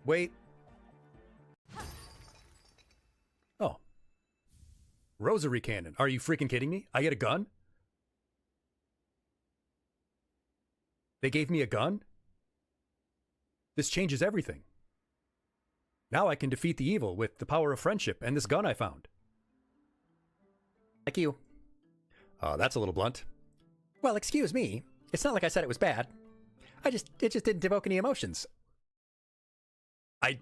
Wait. Oh. Rosary cannon. Are you freaking kidding me? I get a gun? They gave me a gun? This changes everything. Now I can defeat the evil with the power of friendship and this gun I found. Thank you. That's a little blunt. Well, excuse me. It's not like I said it was bad. It just didn't evoke any emotions. I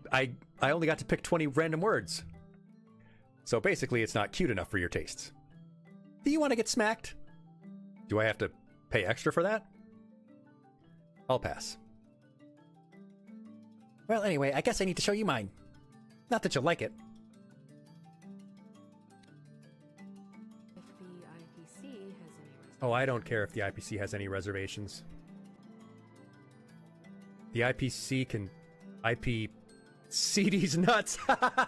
only got to pick 20 random words. So basically, it's not cute enough for your tastes. Do you want to get smacked? Do I have to pay extra for that? I'll pass. Well, anyway, I guess I need to show you mine. Not that you'll like it. If the IPC has any reservations. Oh, I don't care if the IPC has any reservations. The IPC can see these nuts. That's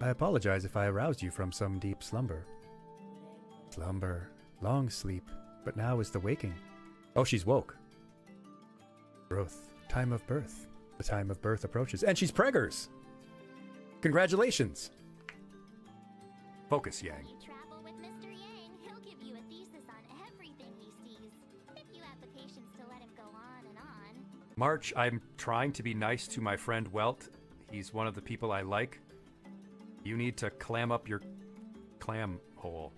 I apologize if I aroused you from some deep slumber. Slumber, long sleep, but now is the waking. Oh, she's woke. Growth, time of birth. The time of birth approaches, and she's preggers. Congratulations. Focus, Yang. If you travel with Mr. Yang, he'll give you a thesis on everything he sees. If you have the patience to let him go on and on. March, I'm trying to be nice to my friend Welt. He's one of the people I like. You need to clam up your clam hole.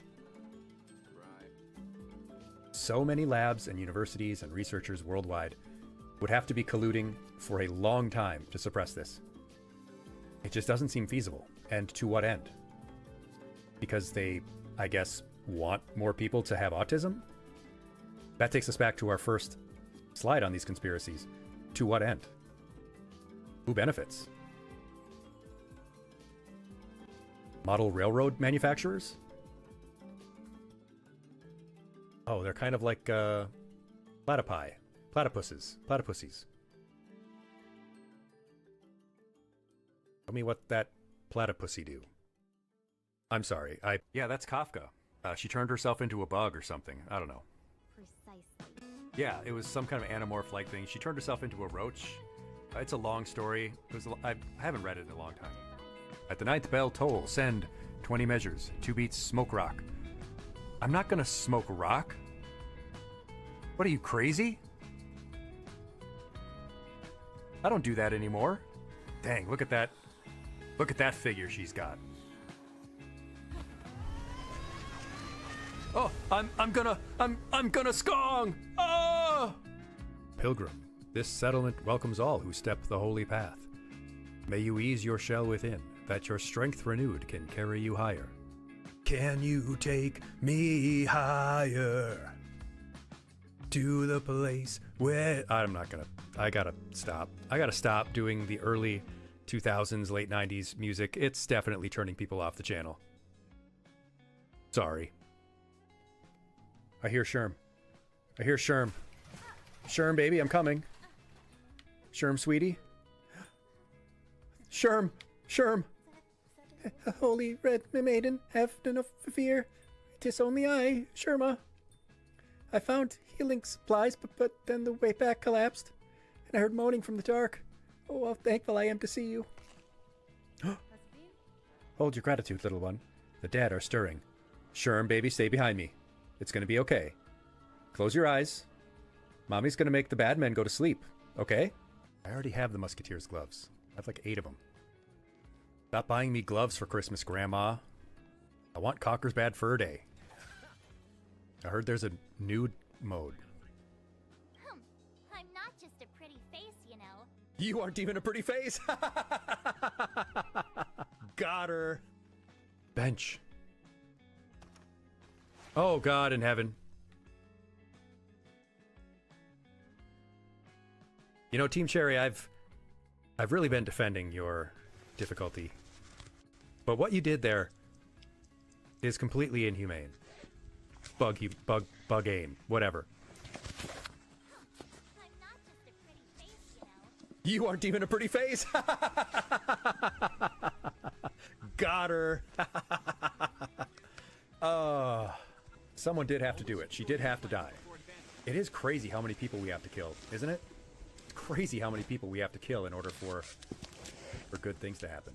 Right. So many labs and universities and researchers worldwide would have to be colluding for a long time to suppress this. It just doesn't seem feasible. And to what end? Because they, I guess, want more people to have autism? That takes us back to our first slide on these conspiracies. To what end? Who benefits? Model railroad manufacturers? Oh, they're kind of like platypuses. Tell me what that platypusy do. I'm sorry, yeah, that's Kafka. She turned herself into a bug or something. I don't know. Precisely. Yeah, it was some kind of anamorph-like thing. She turned herself into a roach. It's a long story. I haven't read it in a long time. At the ninth bell toll, send 20 measures. 2 beats, smoke rock. I'm not gonna smoke rock. What are you, crazy? I don't do that anymore. Dang, look at that. Look at that figure she's got. Oh, I'm gonna skong! Oh! Pilgrim, this settlement welcomes all who step the holy path. May you ease your shell within, that your strength renewed can carry you higher. Can you take me higher? To the place where... I gotta stop. I gotta stop doing the early 2000s, late 90s music. It's definitely turning people off the channel. Sorry. I hear Sherm. I hear Sherm. Sherm, baby, I'm coming. Sherm, sweetie. Sherm! Sherm! Holy red maiden, have no fear. 'Tis only I, Sherma. I found healing supplies, but then the way back collapsed, and I heard moaning from the dark. Oh, how thankful I am to see you. Hold your gratitude, little one. The dead are stirring. Sherm, baby, stay behind me. It's gonna be okay. Close your eyes. Mommy's gonna make the bad men go to sleep, okay? I already have the Musketeer's gloves. I have like 8 of them. Stop buying me gloves for Christmas, Grandma. I want Cocker's Bad Fur Day. I heard there's a nude mode. I'm not just a pretty face, you know. You aren't even a pretty face! Got her. Bench. Oh, God in heaven. You know, Team Cherry, I've really been defending your difficulty. But what you did there is completely inhumane. Bug aim, whatever. I'm not just a pretty face, you know. You aren't even a pretty face! got her. Someone did have to do it. She did have to die. It is crazy how many people we have to kill, isn't it? It's crazy how many people we have to kill in order for good things to happen.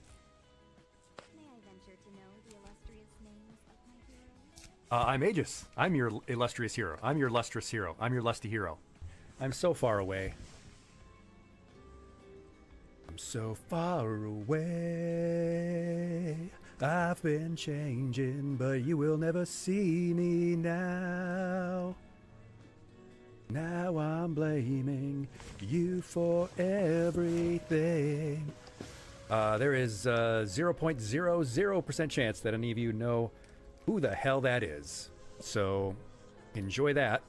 May I venture to know the illustrious names of my heroes? I'm Aegis. I'm your illustrious hero. I'm your lustrous hero. I'm your lusty hero. I'm so far away. I'm so far away. I've been changing, but you will never see me now. Now I'm blaming you for everything. There is a 0.00% chance that any of you know who the hell that is. So enjoy that.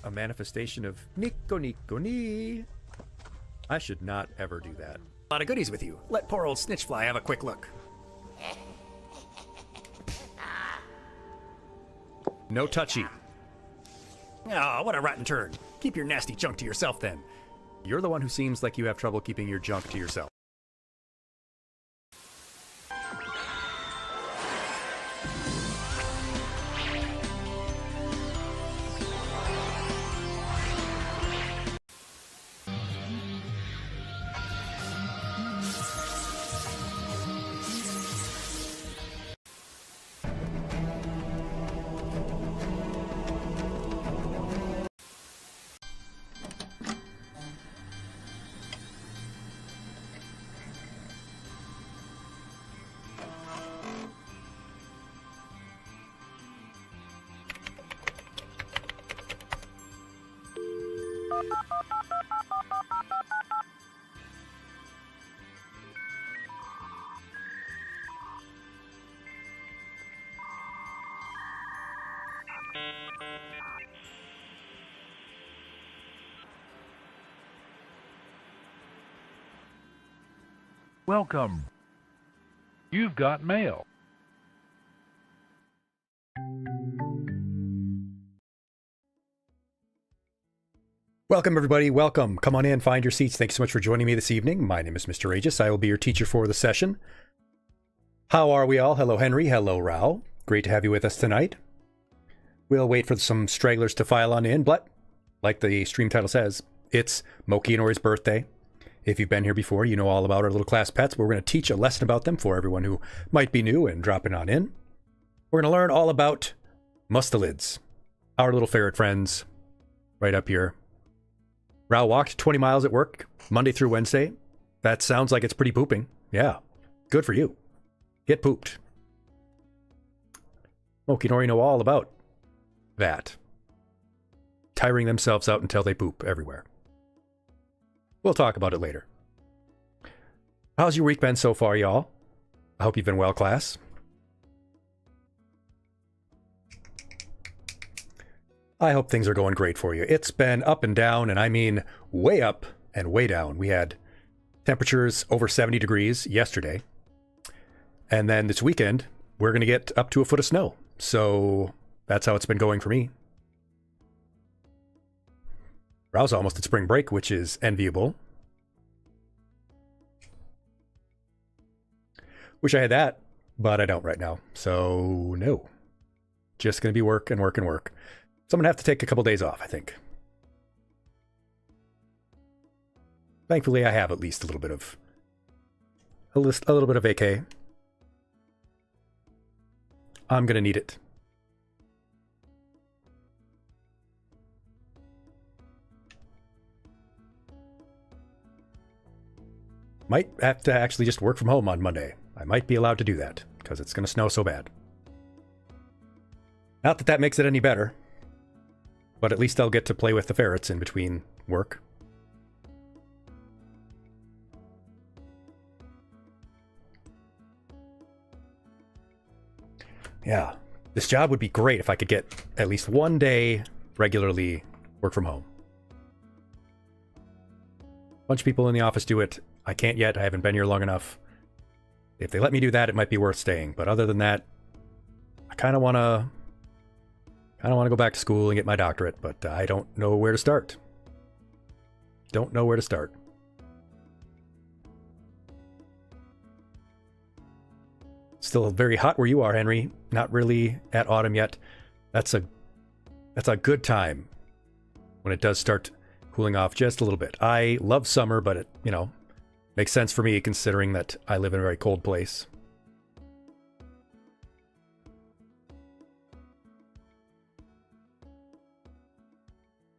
A manifestation of Nico Nico Ni. I should not ever do that. A lot of goodies with you. Let poor old Snitchfly have a quick look. No touchy. Oh, what a rotten turd. Keep your nasty junk to yourself then. You're the one who seems like you have trouble keeping your junk to yourself. Welcome. You've got mail. Welcome, everybody. Welcome. Come on in, find your seats. Thanks so much for joining me this evening. My name is Mr. Aegis. I will be your teacher for the session. How are we all? Hello, Henry. Hello, Rao. Great to have you with us tonight. We'll wait for some stragglers to file on in, but like the stream title says, it's Moki and Ori's birthday. If you've been here before, you know all about our little class pets, but we're going to teach a lesson about them for everyone who might be new and dropping on in. We're going to learn all about mustelids, our little ferret friends, right up here. Rao walked 20 miles at work, Monday through Wednesday. That sounds like it's pretty pooping. Yeah, good for you. Get pooped. Moki and Ori know all about that. Tiring themselves out until they poop everywhere. We'll talk about it later. How's your week been so far, y'all? I hope you've been well, class. I hope things are going great for you. It's been up and down, and I mean way up and way down. We had temperatures over 70 degrees yesterday. And then this weekend, we're going to get up to a foot of snow. So that's how it's been going for me. Rao's almost at spring break, which is enviable. Wish I had that, but I don't right now. So no. Just going to be work and work and work. So I'm going to have to take a couple days off, I think. Thankfully, I have at least a little bit of vacay. I'm going to need it. Might have to actually just work from home on Monday. I might be allowed to do that, because it's going to snow so bad. Not that that makes it any better, but at least I'll get to play with the ferrets in between work. Yeah, this job would be great if I could get at least one day regularly work from home. A bunch of people in the office do it. I can't yet. I haven't been here long enough. If they let me do that, it might be worth staying. But other than that, I kind of want to go back to school and get my doctorate, but I don't know where to start. Don't know where to start. Still very hot where you are, Henry. Not really at autumn yet. That's a good time when it does start cooling off just a little bit. I love summer, but it, makes sense for me considering that I live in a very cold place.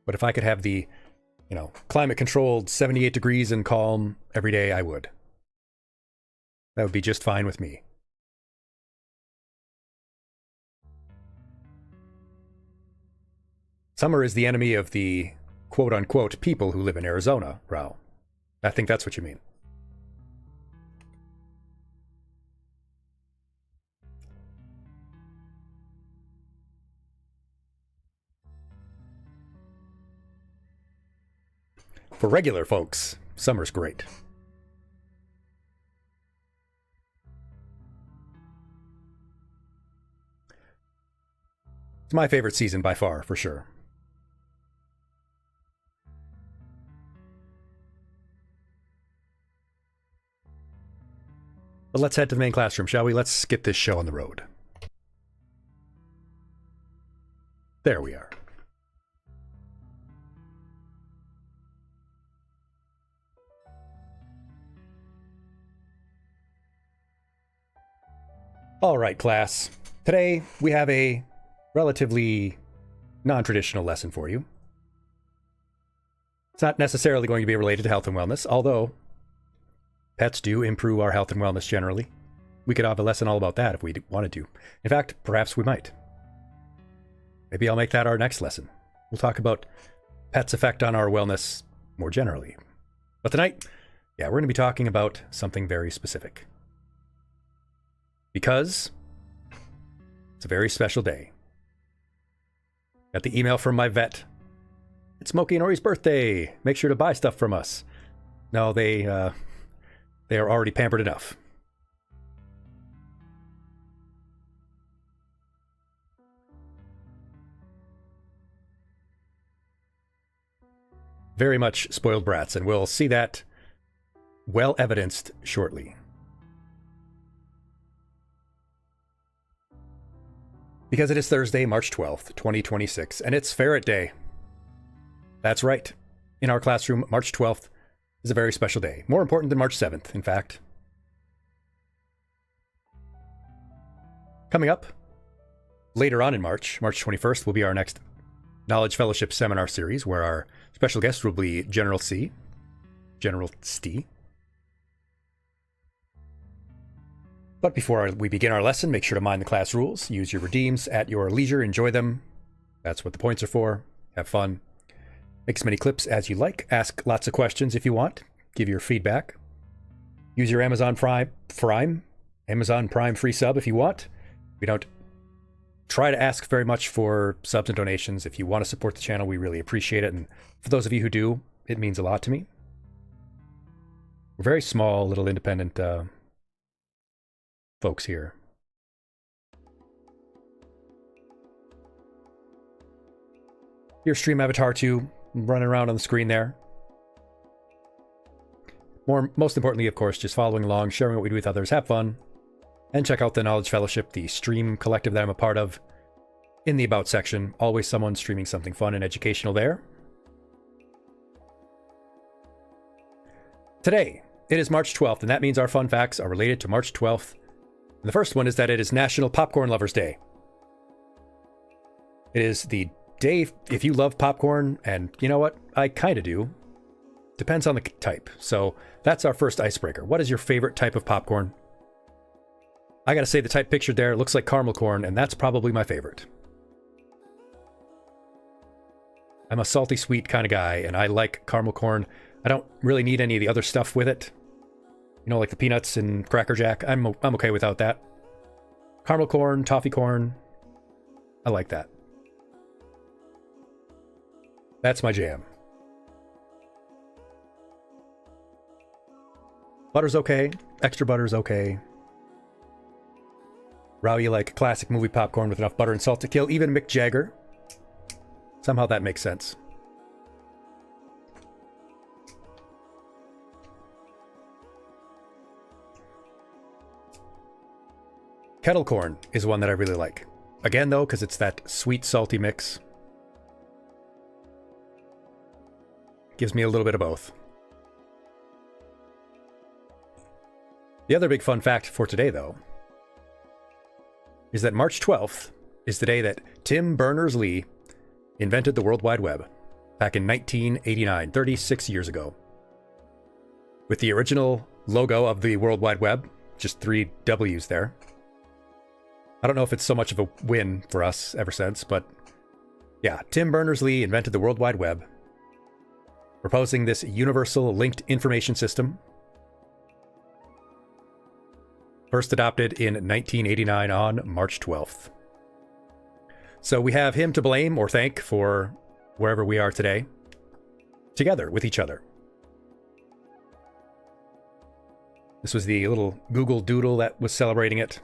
But if I could have the, climate controlled 78 degrees and calm every day, I would. That would be just fine with me. Summer is the enemy of the quote-unquote people who live in Arizona, Rao. I think that's what you mean. For regular folks, summer's great. It's my favorite season by far, for sure. But let's head to the main classroom, shall we? Let's get this show on the road. There we are. All right, class. Today, we have a relatively non-traditional lesson for you. It's not necessarily going to be related to health and wellness, although pets do improve our health and wellness generally. We could have a lesson all about that if we wanted to. In fact, perhaps we might. Maybe I'll make that our next lesson. We'll talk about pets' effect on our wellness more generally. But tonight, we're going to be talking about something very specific. Because it's a very special day. Got the email from my vet. It's Smokey and Ori's birthday. Make sure to buy stuff from us. No, they are already pampered enough. Very much spoiled brats, and we'll see that well evidenced shortly. Because it is Thursday, March 12th, 2026, and it's Ferret Day. That's right. In our classroom, March 12th is a very special day. More important than March 7th, in fact. Coming up, later on in March 21st, will be our next Knowledge Fellowship Seminar Series, where our special guest will be General C. General Stee. But before we begin our lesson, make sure to mind the class rules. Use your redeems at your leisure. Enjoy them. That's what the points are for. Have fun. Make as many clips as you like. Ask lots of questions if you want. Give your feedback. Use your Amazon Prime free sub if you want. We don't try to ask very much for subs and donations. If you want to support the channel, we really appreciate it. And for those of you who do, it means a lot to me. We're very small, little independent folks here. Your stream avatar too, running around on the screen there. Most importantly, of course, just following along, sharing what we do with others, have fun, and check out the Knowledge Fellowship, the stream collective that I'm a part of, in the About section. Always someone streaming something fun and educational there. Today, it is March 12th, and that means our fun facts are related to March 12th. And the first one is that it is National Popcorn Lovers Day. It is the day if you love popcorn, and you know what? I kind of do. Depends on the type. So that's our first icebreaker. What is your favorite type of popcorn? I gotta say the type pictured there looks like caramel corn, and that's probably my favorite. I'm a salty sweet kind of guy, and I like caramel corn. I don't really need any of the other stuff with it. You know, like the peanuts and Cracker Jack. I'm okay without that. Caramel corn, toffee corn. I like that. That's my jam. Butter's okay. Extra butter's okay. Rao, you like classic movie popcorn with enough butter and salt to kill even Mick Jagger. Somehow that makes sense. Kettle corn is one that I really like. Again, though, because it's that sweet, salty mix. Gives me a little bit of both. The other big fun fact for today, though, is that March 12th is the day that Tim Berners-Lee invented the World Wide Web back in 1989, 36 years ago. With the original logo of the World Wide Web, just 3 W's there. I don't know if it's so much of a win for us ever since, but yeah, Tim Berners-Lee invented the World Wide Web, proposing this universal linked information system. First adopted in 1989 on March 12th. So we have him to blame or thank for wherever we are today, together with each other. This was the little Google Doodle that was celebrating it.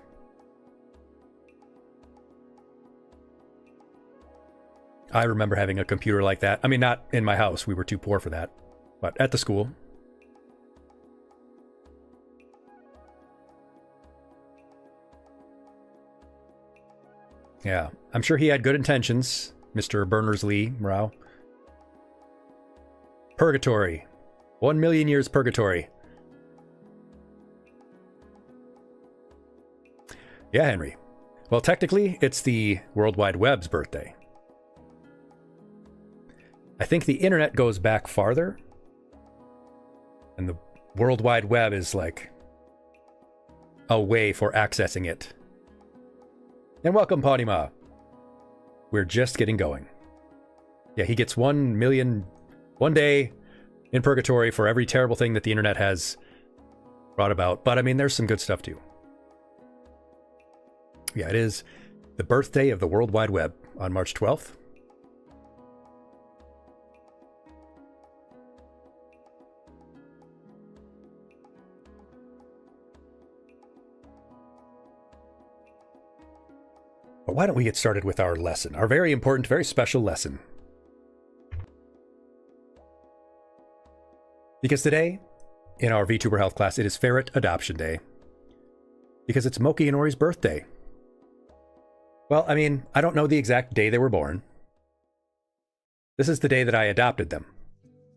I remember having a computer like that. I mean, not in my house. We were too poor for that. But at the school. Yeah, I'm sure he had good intentions, Mr. Berners-Lee, Rao. Purgatory. 1 million years purgatory. Yeah, Henry. Well, technically, it's the World Wide Web's birthday. I think the internet goes back farther. And the World Wide Web is like a way for accessing it. And welcome, Pawnima. We're just getting going. Yeah, he gets 1 million, 1 day in purgatory for every terrible thing that the internet has brought about. But I mean, there's some good stuff too. Yeah, it is the birthday of the World Wide Web on March 12th. But why don't we get started with our lesson, our very important, very special lesson. Because today, in our Vtuber health class, it is Ferret Adoption Day. Because it's Moki and Ori's birthday. Well, I mean, I don't know the exact day they were born. This is the day that I adopted them.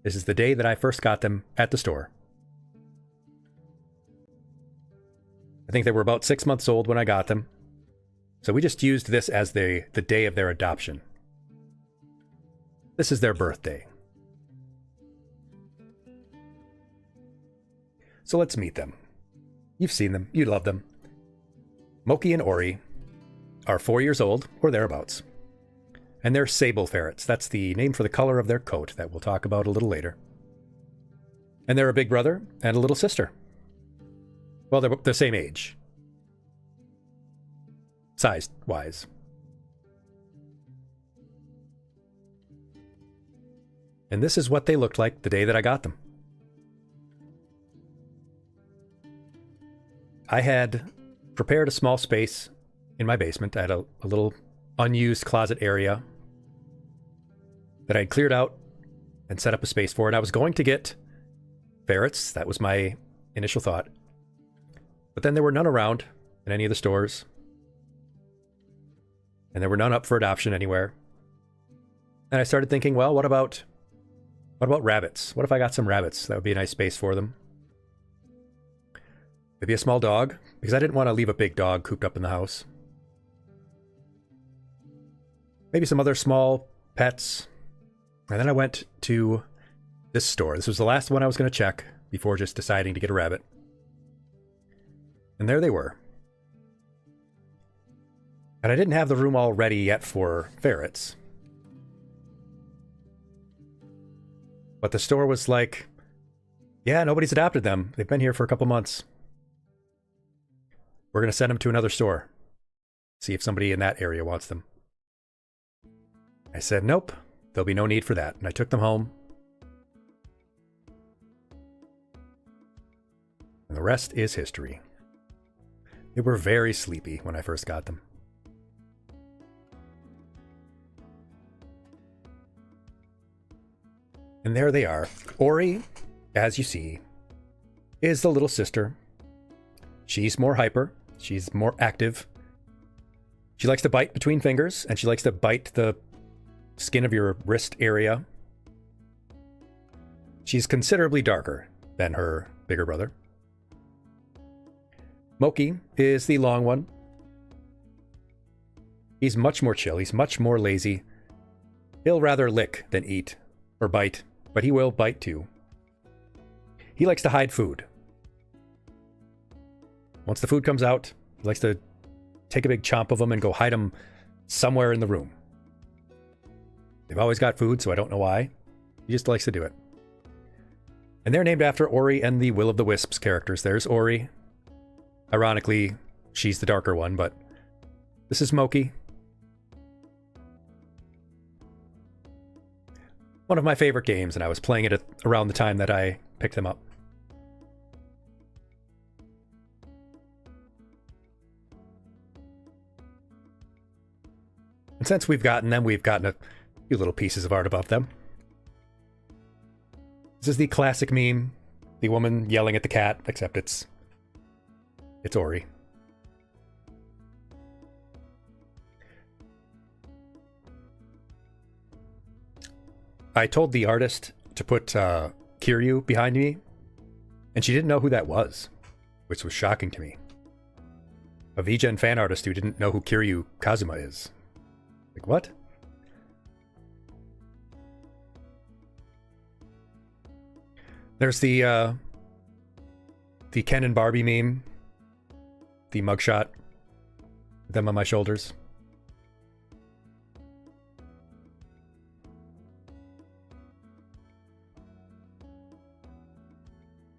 This is the day that I first got them at the store. I think they were about 6 months old when I got them. So we just used this as the day of their adoption. This is their birthday. So let's meet them. You've seen them. You love them. Moki and Ori are 4 years old, or thereabouts. And they're sable ferrets. That's the name for the color of their coat that we'll talk about a little later. And they're a big brother and a little sister. Well, they're the same age. Size-wise. And this is what they looked like the day that I got them. I had prepared a small space in my basement. I had a little unused closet area that I'd cleared out and set up a space for. And I was going to get ferrets. That was my initial thought. But then there were none around in any of the stores. And there were none up for adoption anywhere. And I started thinking, well, what about rabbits? What if I got some rabbits? That would be a nice space for them. Maybe a small dog, because I didn't want to leave a big dog cooped up in the house. Maybe some other small pets. And then I went to this store. This was the last one I was going to check before just deciding to get a rabbit. And there they were. And I didn't have the room all ready yet for ferrets. But the store was like, yeah, nobody's adopted them. They've been here for a couple months. We're going to send them to another store. See if somebody in that area wants them. I said, nope, there'll be no need for that. And I took them home. And the rest is history. They were very sleepy when I first got them. And there they are. Ori, as you see, is the little sister. She's more hyper. She's more active. She likes to bite between fingers, and she likes to bite the skin of your wrist area. She's considerably darker than her bigger brother. Moki is the long one. He's much more chill. He's much more lazy. He'll rather lick than eat or bite, but he will bite too. He likes to hide food. Once the food comes out, he likes to take a big chomp of them and go hide them somewhere in the room. They've always got food, so I don't know why. He just likes to do it. And they're named after Ori and the Will of the Wisps characters. There's Ori. Ironically, she's the darker one, but this is Moki. One of my favorite games, and I was playing it around the time that I picked them up. And since we've gotten them, we've gotten a few little pieces of art about them. This is the classic meme. The woman yelling at the cat, except it's Ori. I told the artist to put Kiryu behind me, and she didn't know who that was, which was shocking to me. A VGen fan artist who didn't know who Kiryu Kazuma is. Like, what? There's the Ken and Barbie meme. The mugshot. Them on my shoulders.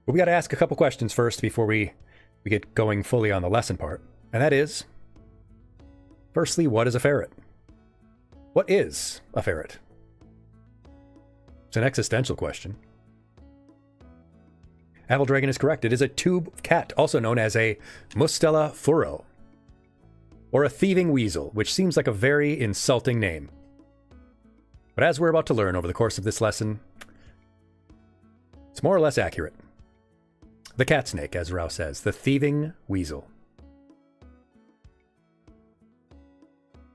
But we got to ask a couple questions first before we get going fully on the lesson part. And that is, firstly, what is a ferret? What is a ferret? It's an existential question. Apple Dragon is correct. It is a tube cat, also known as a mustela furro, or a thieving weasel, which seems like a very insulting name. But as we're about to learn over the course of this lesson, it's more or less accurate. The cat snake, as Rao says, the thieving weasel.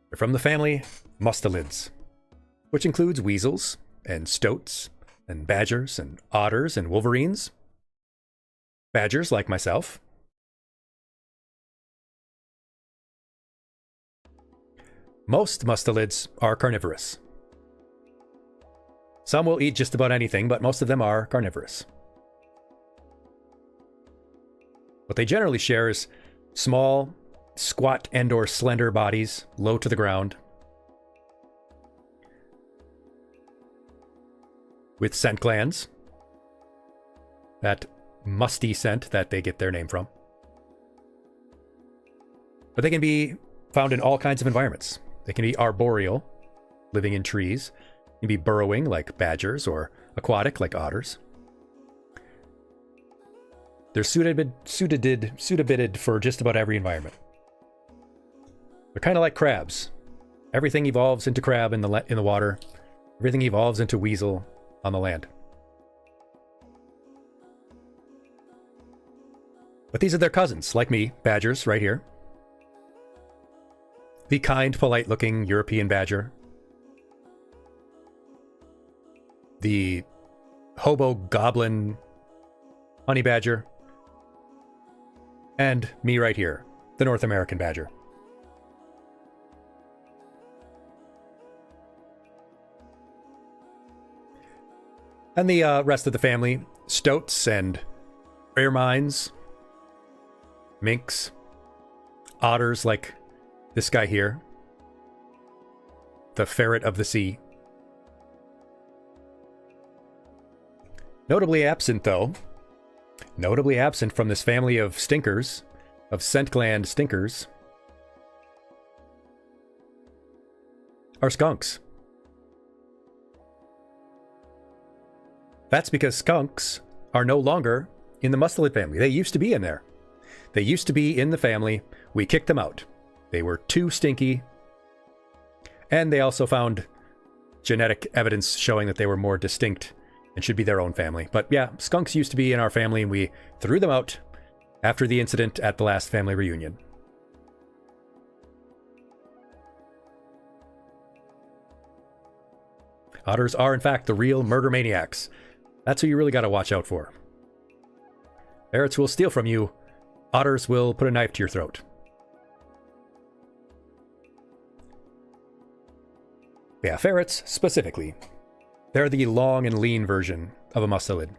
They're from the family mustelids, which includes weasels and stoats and badgers and otters and wolverines. Badgers, like myself. Most mustelids are carnivorous. Some will eat just about anything, but most of them are carnivorous. What they generally share is small, squat and/or slender bodies, low to the ground, with scent glands. That musty scent that they get their name from. But they can be found in all kinds of environments. They can be arboreal, living in trees. They can be burrowing, like badgers, or aquatic, like otters. They're suited for just about every environment. They're kind of like crabs. Everything evolves into crab in the water. Everything evolves into weasel on the land. But these are their cousins, like me, badgers, right here. The kind, polite-looking European badger. The hobo goblin honey badger. And me right here, the North American badger. And the rest of the family, stoats and ermines, minks, otters like this guy here, the ferret of the sea. Notably absent, though, from this family of stinkers, of scent gland stinkers, are skunks. That's because skunks are no longer in the mustelid family. They used to be in there. They used to be in the family. We kicked them out. They were too stinky. And they also found genetic evidence showing that they were more distinct and should be their own family. But yeah, skunks used to be in our family, and we threw them out after the incident at the last family reunion. Otters are, in fact, the real murder maniacs. That's who you really got to watch out for. Ferrets will steal from you. Otters will put a knife to your throat. Yeah, ferrets, specifically. They're the long and lean version of a mustelid.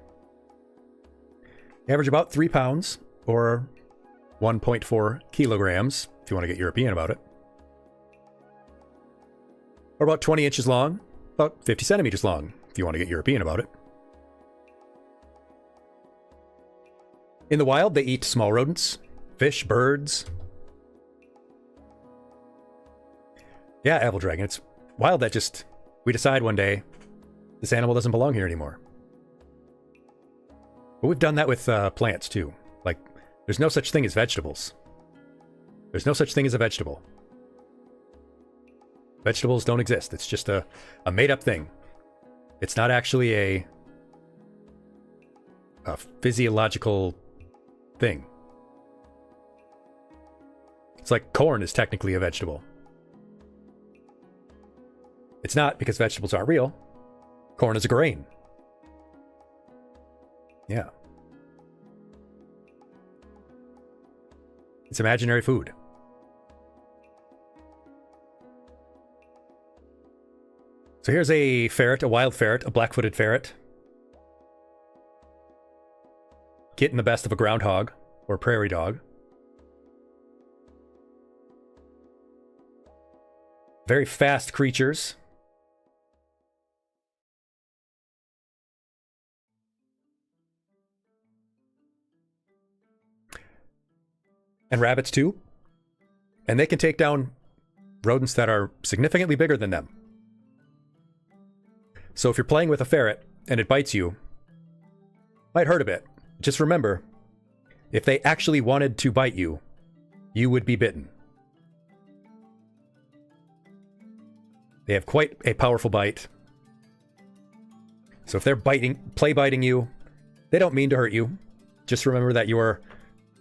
They average about 3 pounds, or 1.4 kilograms, if you want to get European about it. Or about 20 inches long, about 50 centimeters long, if you want to get European about it. In the wild, they eat small rodents, fish, birds. Yeah, Apple Dragon, it's wild that just, we decide one day, this animal doesn't belong here anymore. But we've done that with plants, too. Like, there's no such thing as vegetables. There's no such thing as a vegetable. Vegetables don't exist. It's just a made-up thing. It's not actually a physiological thing. It's like corn is technically a vegetable. It's not, because vegetables aren't real. Corn is a grain. Yeah. It's imaginary food. So here's a ferret, a wild ferret, a black-footed ferret. Getting the best of a groundhog or prairie dog. Very fast creatures. And rabbits too. And they can take down rodents that are significantly bigger than them. So if you're playing with a ferret and it bites you, might hurt a bit. Just remember, if they actually wanted to bite you, you would be bitten. They have quite a powerful bite. So if they're play biting you, they don't mean to hurt you. Just remember that you're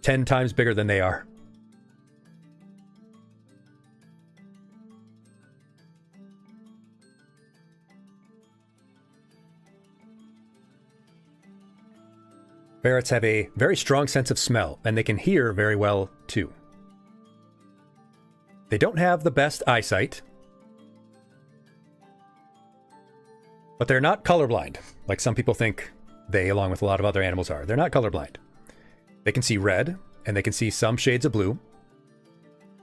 10 times bigger than they are. Ferrets have a very strong sense of smell, and they can hear very well, too. They don't have the best eyesight, but they're not colorblind, like some people think they, along with a lot of other animals, are. They're not colorblind. They can see red, and they can see some shades of blue,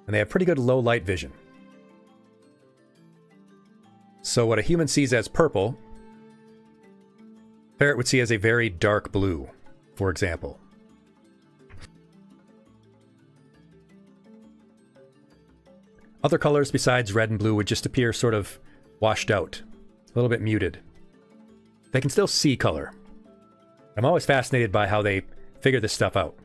and they have pretty good low-light vision. So what a human sees as purple, ferret would see as a very dark blue, for example. Other colors besides red and blue would just appear sort of washed out, a little bit muted. They can still see color. I'm always fascinated by how they figure this stuff out.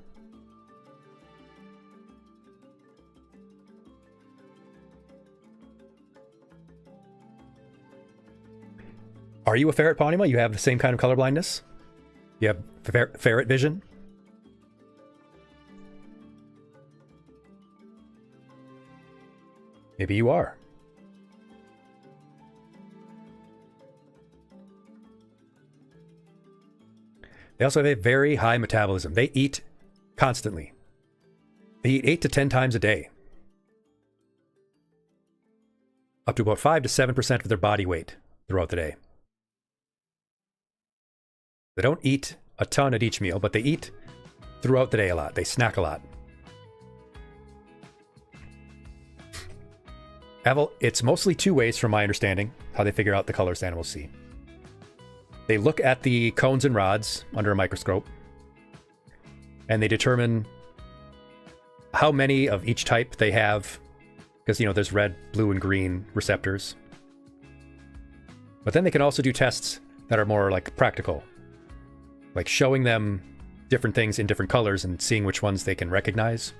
Are you a ferret, Ponima? You have the same kind of colorblindness? You have ferret vision? Maybe you are. They also have a very high metabolism. They eat constantly. They eat 8 to 10 times a day. Up to about 5 to 7% of their body weight throughout the day. They don't eat a ton at each meal, but they eat throughout the day a lot. They snack a lot. It's mostly 2 ways, from my understanding, how they figure out the colors animals see. They look at the cones and rods under a microscope, and they determine how many of each type they have, because, there's red, blue, and green receptors. But then they can also do tests that are more like practical, like showing them different things in different colors and seeing which ones they can recognize.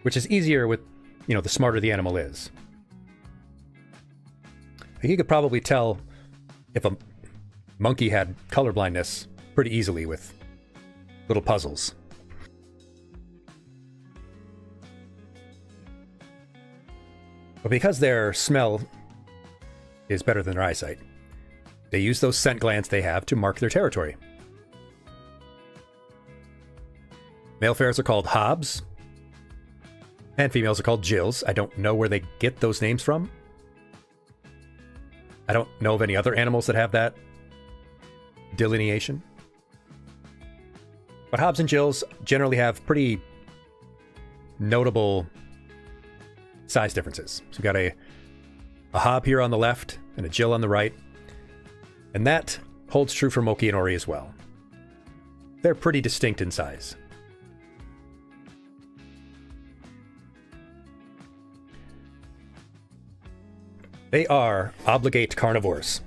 Which is easier with, the smarter the animal is. You could probably tell if a monkey had colorblindness pretty easily with little puzzles. But because their smell is better than their eyesight, they use those scent glands they have to mark their territory. Male ferrets are called hobs, and females are called Jills. I don't know where they get those names from. I don't know of any other animals that have that delineation. But hobs and Jills generally have pretty notable size differences. So we've got a hob here on the left and a Jill on the right. And that holds true for Moki and Ori as well. They're pretty distinct in size. They are obligate carnivores.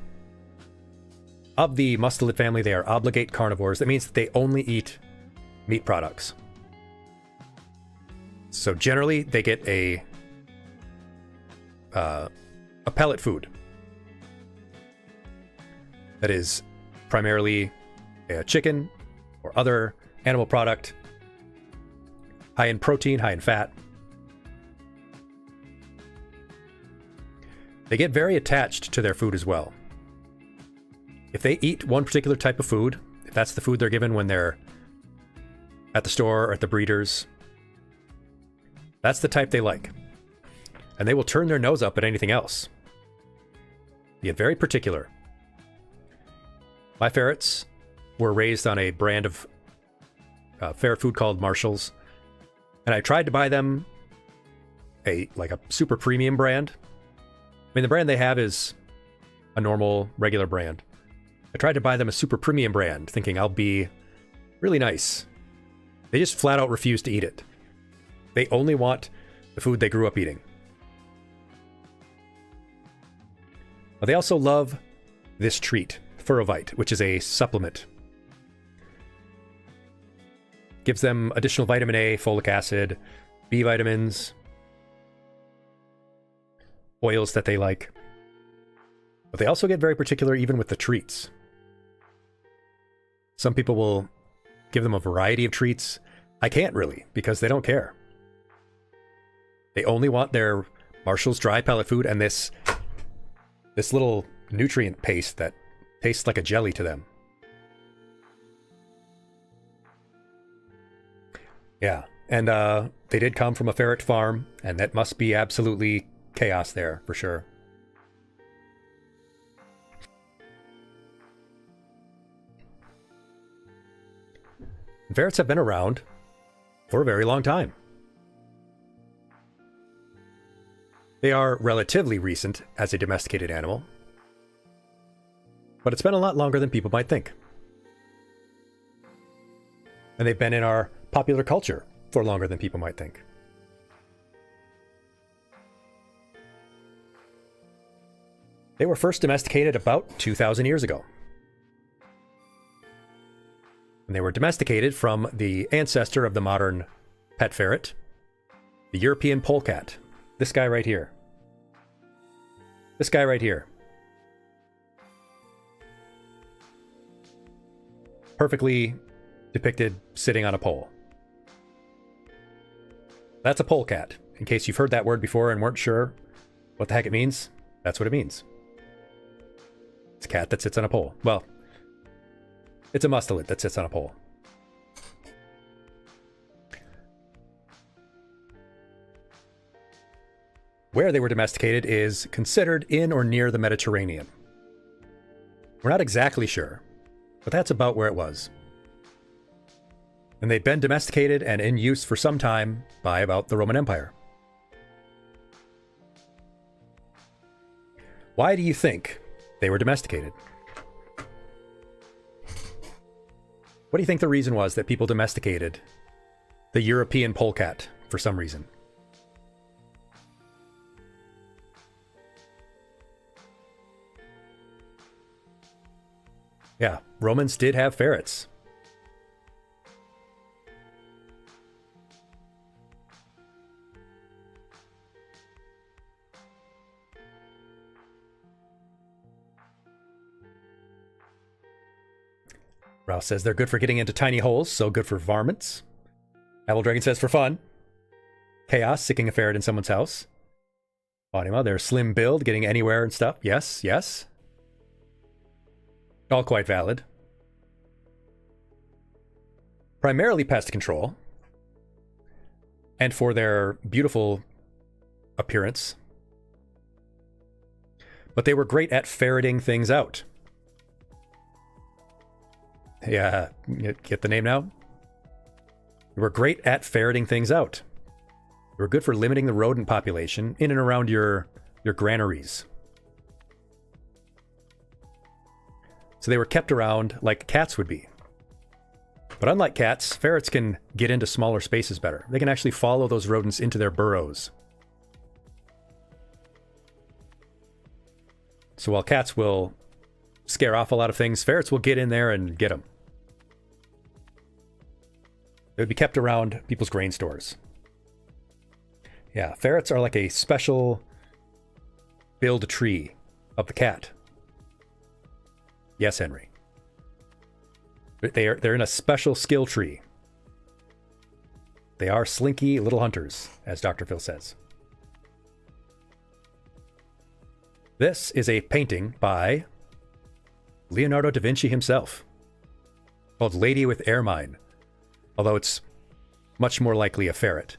Of the mustelid family, they are obligate carnivores. That means that they only eat meat products. So generally, they get a pellet food that is primarily a chicken or other animal product, high in protein, high in fat. They get very attached to their food as well. If they eat one particular type of food, if that's the food they're given when they're at the store or at the breeders, that's the type they like. And they will turn their nose up at anything else. They get very particular. My ferrets were raised on a brand of ferret food called Marshall's. And I tried to buy them a super premium brand. I mean, the brand they have is a normal, regular brand. I tried to buy them a super premium brand, thinking I'll be really nice. They just flat out refuse to eat it. They only want the food they grew up eating. But they also love this treat, Furovite, which is a supplement. Gives them additional vitamin A, folic acid, B vitamins, oils that they like. But they also get very particular even with the treats. Some people will give them a variety of treats. I can't really, because they don't care. They only want their Marshall's dry pellet food and this little nutrient paste that tastes like a jelly to them. Yeah, and they did come from a ferret farm, and that must be absolutely chaos there, for sure. Ferrets have been around for a very long time. They are relatively recent as a domesticated animal, but it's been a lot longer than people might think. And they've been in our popular culture for longer than people might think. They were first domesticated about 2,000 years ago. And they were domesticated from the ancestor of the modern pet ferret, the European polecat. This guy right here. This guy right here. Perfectly depicted sitting on a pole. That's a polecat. In case you've heard that word before and weren't sure what the heck it means, that's what it means. It's a cat that sits on a pole. Well, it's a mustelid that sits on a pole. Where they were domesticated is considered in or near the Mediterranean. We're not exactly sure, but that's about where it was. And they've been domesticated and in use for some time by about the Roman Empire. Why do you think they were domesticated? What do you think the reason was that people domesticated the European polecat for some reason? Yeah, Romans did have ferrets. Rouse says they're good for getting into tiny holes, so good for varmints. Apple Dragon says for fun. Chaos, sicking a ferret in someone's house. Anima, their slim build, getting anywhere and stuff. Yes, yes. All quite valid. Primarily pest control. And for their beautiful appearance. But they were great at ferreting things out. Yeah, get the name now? They were great at ferreting things out. They were good for limiting the rodent population in and around your granaries. So they were kept around like cats would be. But unlike cats, ferrets can get into smaller spaces better. They can actually follow those rodents into their burrows. So while cats will scare off a lot of things, ferrets will get in there and get them. They would be kept around people's grain stores. Yeah, ferrets are like a special build tree of the cat. Yes, Henry. They're in a special skill tree. They are slinky little hunters, as Dr. Phil says. This is a painting by Leonardo da Vinci himself, called Lady with Ermine, although it's much more likely a ferret.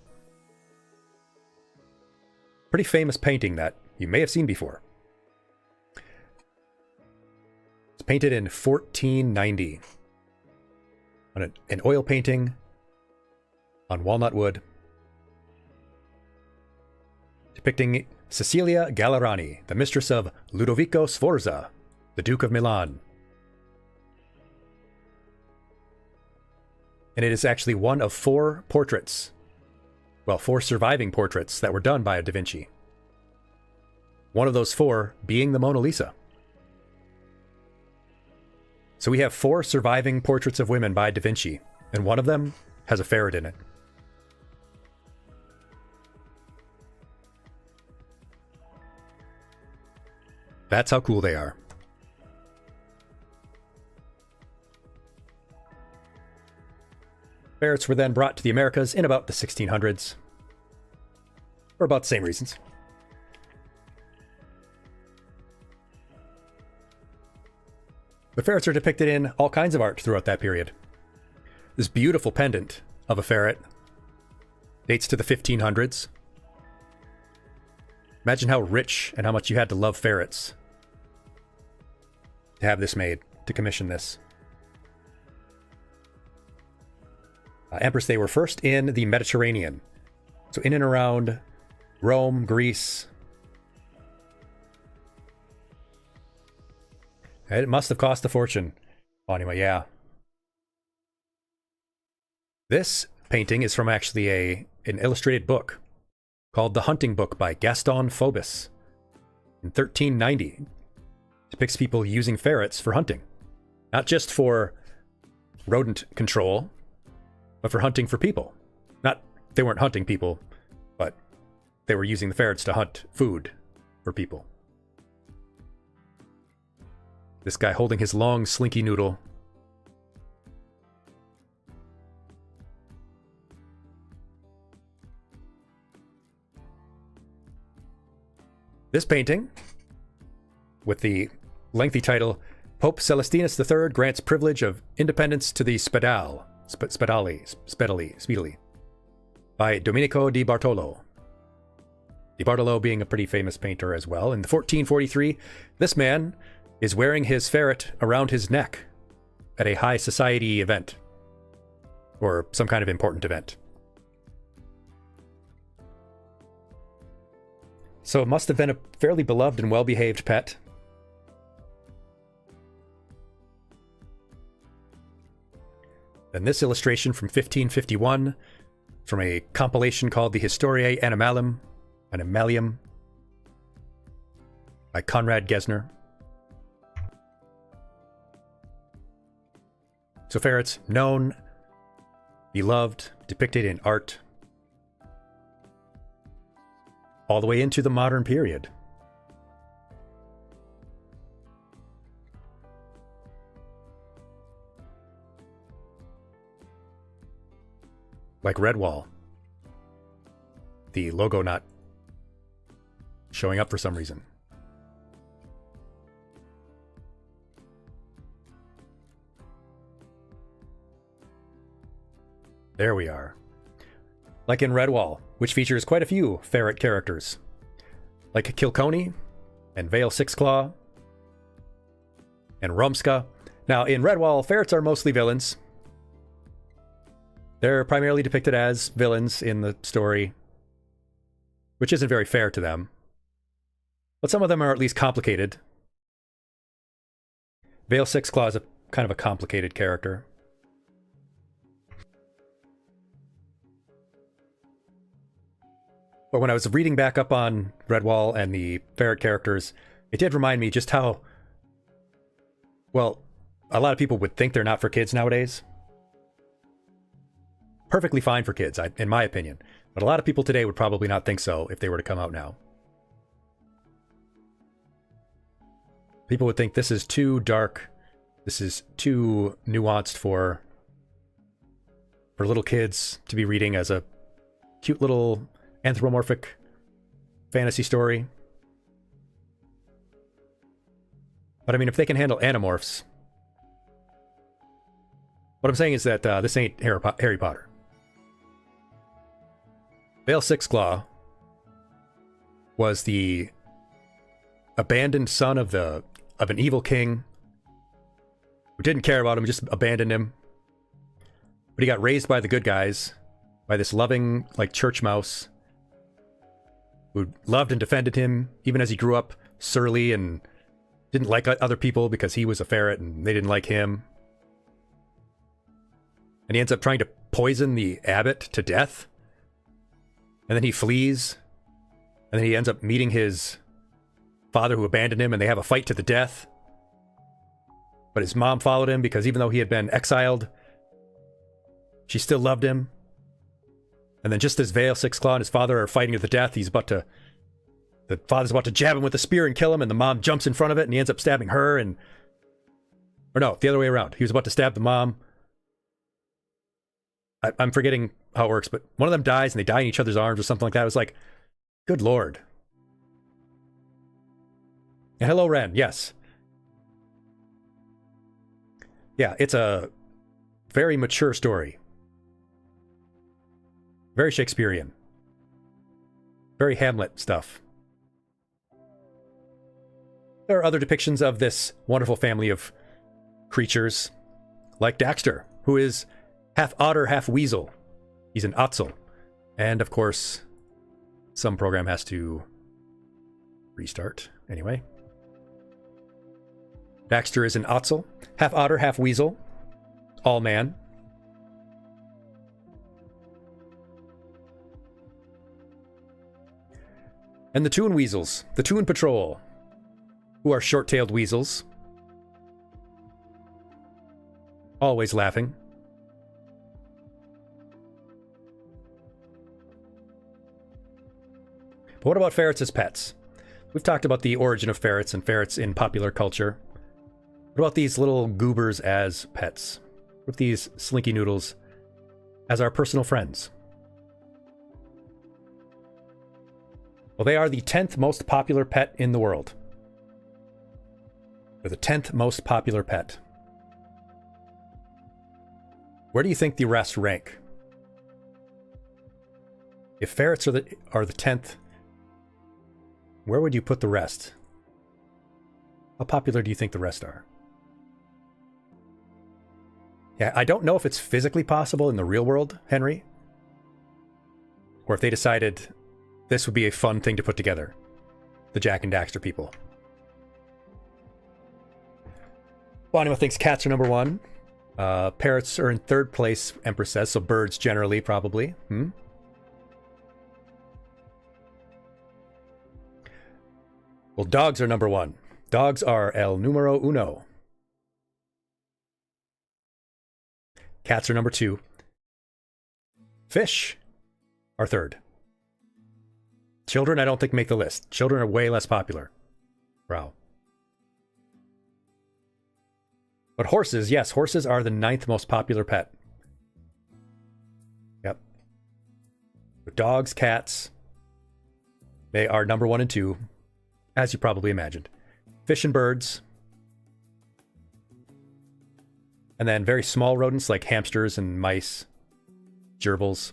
Pretty famous painting that you may have seen before. It's painted in 1490 on an oil painting on walnut wood, depicting Cecilia Gallerani, the mistress of Ludovico Sforza, the Duke of Milan. And it is actually one of 4 portraits, well, 4 surviving portraits that were done by Da Vinci. One of those 4 being the Mona Lisa. So we have 4 surviving portraits of women by Da Vinci, and one of them has a ferret in it. That's how cool they are. Ferrets were then brought to the Americas in about the 1600s, for about the same reasons. The ferrets are depicted in all kinds of art throughout that period. This beautiful pendant of a ferret dates to the 1500s. Imagine how rich and how much you had to love ferrets to have this made, to commission this. Empress, they were first in the Mediterranean, so in and around Rome, Greece. It must have cost a fortune. Anyway, yeah. This painting is from actually an illustrated book called The Hunting Book by Gaston Phobos in 1390. It depicts people using ferrets for hunting. Not just for rodent control, but for hunting for people. They weren't hunting people, but they were using the ferrets to hunt food for people. This guy holding his long, slinky noodle. This painting, with the lengthy title, Pope Celestinus III grants privilege of independence to the Spedale, by Domenico di Bartolo. Di Bartolo being a pretty famous painter as well. In 1443, this man is wearing his ferret around his neck at a high society event, or some kind of important event. So it must have been a fairly beloved and well-behaved pet. Then this illustration from 1551, from a compilation called the Historiae Animalium by Conrad Gesner. So ferrets, known, beloved, depicted in art, all the way into the modern period. Like Redwall, the logo not showing up for some reason. There we are. Like in Redwall, which features quite a few ferret characters. Like Kilconey, and Vale Sixclaw, and Rumska. Now, in Redwall, ferrets are mostly villains. They're primarily depicted as villains in the story, which isn't very fair to them. But some of them are at least complicated. Vale Sixclaw is a kind of a complicated character. But when I was reading back up on Redwall and the ferret characters, it did remind me just how, well, a lot of people would think they're not for kids nowadays. Perfectly fine for kids, in my opinion. But a lot of people today would probably not think so if they were to come out now. People would think this is too dark. This is too nuanced for little kids to be reading as a cute little anthropomorphic fantasy story. But I mean, if they can handle animorphs... What I'm saying is that this ain't Harry Potter. Vale Sixclaw was the abandoned son of an evil king who didn't care about him, just abandoned him. But he got raised by the good guys, by this loving, like, church mouse who loved and defended him, even as he grew up surly and didn't like other people because he was a ferret and they didn't like him. And he ends up trying to poison the abbot to death. And then he flees. And then he ends up meeting his father who abandoned him, and they have a fight to the death. But his mom followed him because even though he had been exiled, she still loved him. And then just as Vale Sixclaw and his father are fighting to the death, the father's about to jab him with a spear and kill him, and the mom jumps in front of it, and he ends up stabbing her, or no, the other way around. He was about to stab the mom. I'm forgetting how it works, but one of them dies, and they die in each other's arms or something like that. It was like, good lord. And hello, Ren. Yes. Yeah, it's a very mature story. Very Shakespearean. Very Hamlet stuff. There are other depictions of this wonderful family of creatures, like Daxter, who is half otter, half weasel. He's an Otzel. And of course, some program has to restart. Anyway. Daxter is an Otzel, half otter, half weasel. All man. And the Toon Weasels, the Toon Patrol, who are short-tailed weasels. Always laughing. But what about ferrets as pets? We've talked about the origin of ferrets and ferrets in popular culture. What about these little goobers as pets? What about these Slinky Noodles as our personal friends? Well, they are the 10th most popular pet in the world. They're the 10th most popular pet. Where do you think the rest rank? If ferrets are the 10th, where would you put the rest? How popular do you think the rest are? Yeah, I don't know if it's physically possible in the real world, Henry. Or if they decided this would be a fun thing to put together. The Jack and Daxter people. Wanima thinks cats are number 1. Parrots are in 3rd place, Empress says, so birds generally, probably. Well, dogs are number 1. Dogs are el numero uno. Cats are number 2. Fish are 3rd. Children, I don't think make the list. Children are way less popular. Wow. But horses, yes, horses are the 9th most popular pet. Yep. But dogs, cats, they are number 1 and 2. as you probably imagined. Fish and birds. And then very small rodents like hamsters and mice, gerbils.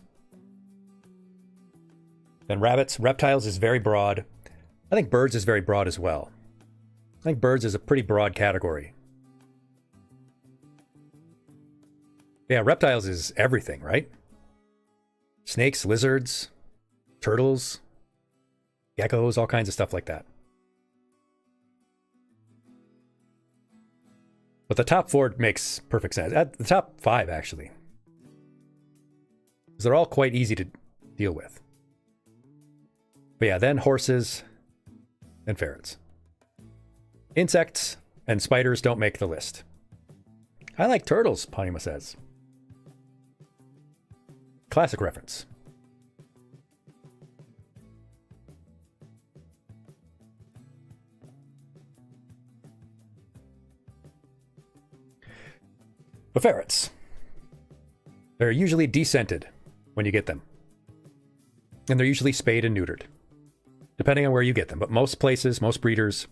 Then rabbits. Reptiles is very broad. I think birds is very broad as well. I think birds is a pretty broad category. Yeah, reptiles is everything, right? Snakes, lizards, turtles, geckos, all kinds of stuff like that. But the top 4 makes perfect sense. At the top 5, actually. Because they're all quite easy to deal with. But yeah, then horses and ferrets. Insects and spiders don't make the list. I like turtles, Ponima says. Classic reference. But ferrets. They're usually descented when you get them. And they're usually spayed and neutered. Depending on where you get them. But most places, most breeders,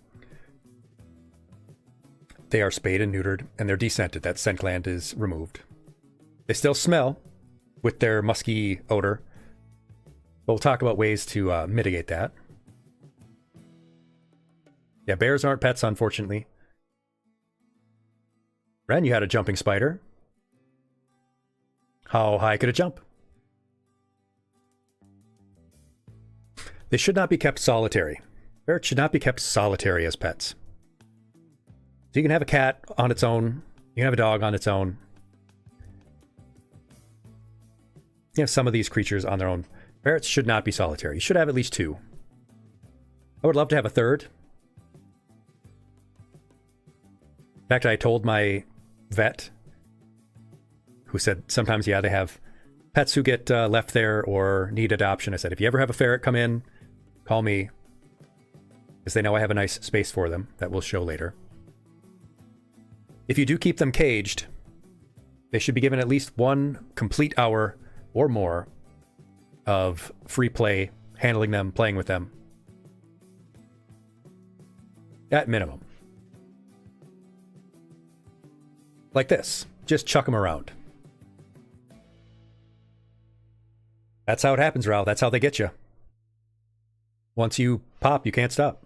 they are spayed and neutered. And they're descented. That scent gland is removed. They still smell with their musky odor. But we'll talk about ways to mitigate that. Yeah, bears aren't pets, unfortunately. Ren, you had a jumping spider. How high could it jump? They should not be kept solitary. Ferrets should not be kept solitary as pets. So you can have a cat on its own. You can have a dog on its own. You have some of these creatures on their own. Ferrets should not be solitary. You should have at least 2. I would love to have a 3rd. In fact, I told my vet, who said sometimes, yeah, they have pets who get left there or need adoption. I said, if you ever have a ferret come in, call me, because they know I have a nice space for them that we'll show later. If you do keep them caged, they should be given at least 1 complete hour or more of free play, handling them, playing with them. At minimum. Like this. Just chuck them around. That's how it happens, Raul. That's how they get you. Once you pop, you can't stop.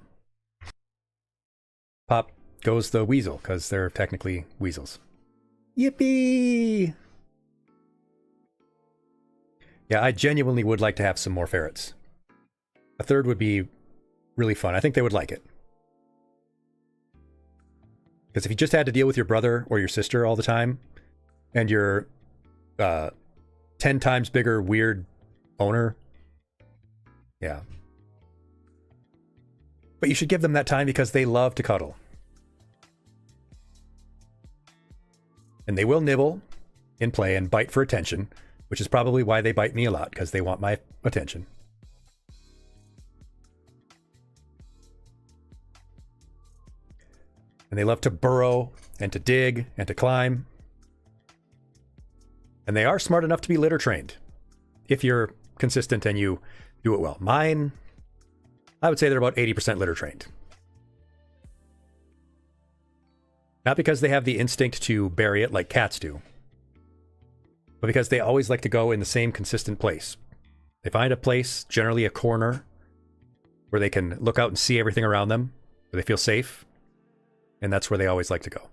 Pop goes the weasel, because they're technically weasels. Yippee! Yeah, I genuinely would like to have some more ferrets. A 3rd would be really fun. I think they would like it. Because if you just had to deal with your brother or your sister all the time, and your 10 times bigger weird owner, yeah. But you should give them that time because they love to cuddle. And they will nibble in play and bite for attention, which is probably why they bite me a lot, because they want my attention. And they love to burrow and to dig and to climb. And they are smart enough to be litter trained, if you're consistent and you do it well. Mine, I would say they're about 80% litter trained. Not because they have the instinct to bury it like cats do, but because they always like to go in the same consistent place. They find a place, generally a corner, where they can look out and see everything around them, where they feel safe, and that's where they always like to go.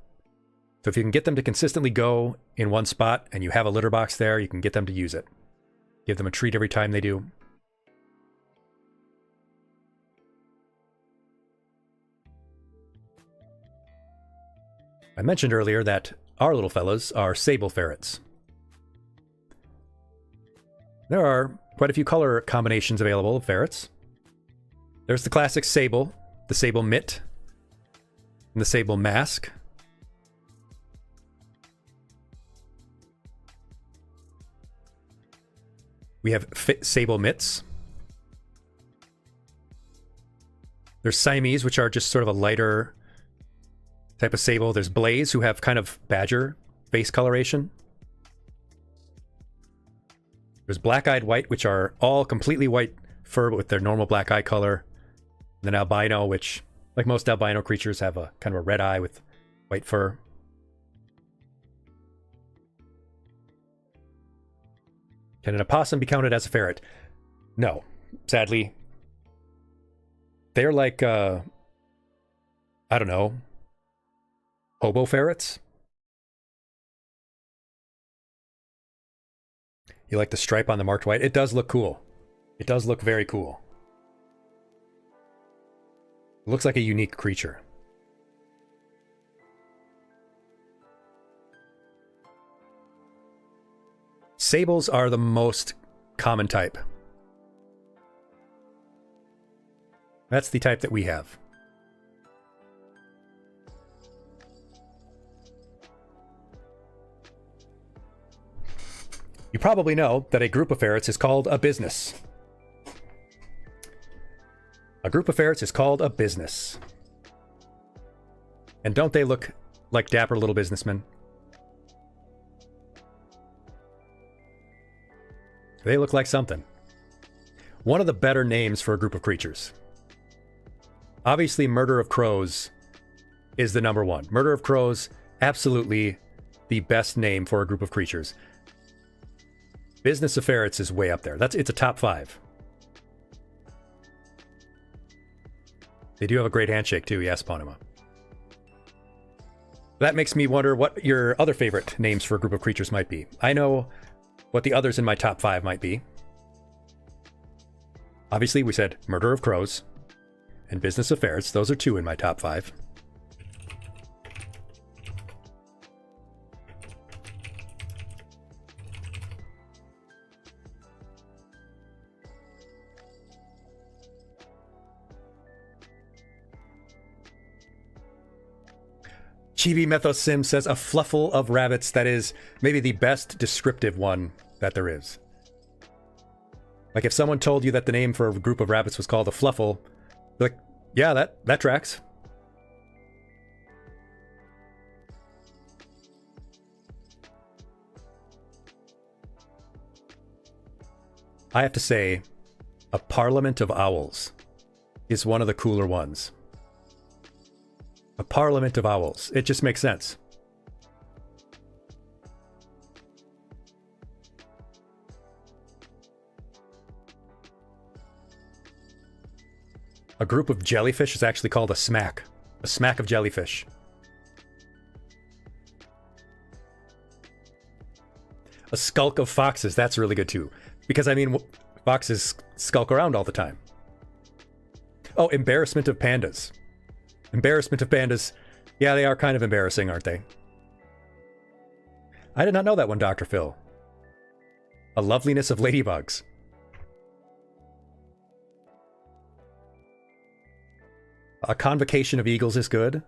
So if you can get them to consistently go in one spot and you have a litter box there, you can get them to use it. Give them a treat every time they do. I mentioned earlier that our little fellas are sable ferrets. There are quite a few color combinations available of ferrets. There's the classic sable, the sable mitt, and the sable mask. We have sable mitts. There's Siamese, which are just sort of a lighter type of sable. There's Blaze, who have kind of badger face coloration. There's black-eyed white, which are all completely white fur, but with their normal black eye color. Then albino, which, like most albino creatures, have a kind of a red eye with white fur. Can an opossum be counted as a ferret? No, sadly. They're like, I don't know, hobo ferrets? You like the stripe on the marked white? It does look cool. It does look very cool. It looks like a unique creature. Sables are the most common type. That's the type that we have. You probably know that a group of ferrets is called a business. A group of ferrets is called a business. And don't they look like dapper little businessmen? They look like something. One of the better names for a group of creatures. Obviously, Murder of Crows is the number one. Murder of Crows, absolutely the best name for a group of creatures. Business of Ferrets is way up there. It's a top 5. They do have a great handshake too, yes, Ponema. That makes me wonder what your other favorite names for a group of creatures might be. I know what the others in my top 5 might be. Obviously, we said Murder of Crows and Business of Ferrets. Those are 2 in my top 5. Chibi Methos Sim says a fluffle of rabbits. That is maybe the best descriptive one that there is. Like if someone told you that the name for a group of rabbits was called a fluffle, like, yeah, that tracks. I have to say, a parliament of owls is one of the cooler ones. A parliament of owls. It just makes sense. A group of jellyfish is actually called a smack. A smack of jellyfish. A skulk of foxes. That's really good too. Because, I mean, foxes skulk around all the time. Oh, embarrassment of pandas. Embarrassment of pandas. Yeah, they are kind of embarrassing, aren't they? I did not know that one, Dr. Phil. A loveliness of ladybugs. A convocation of eagles is good.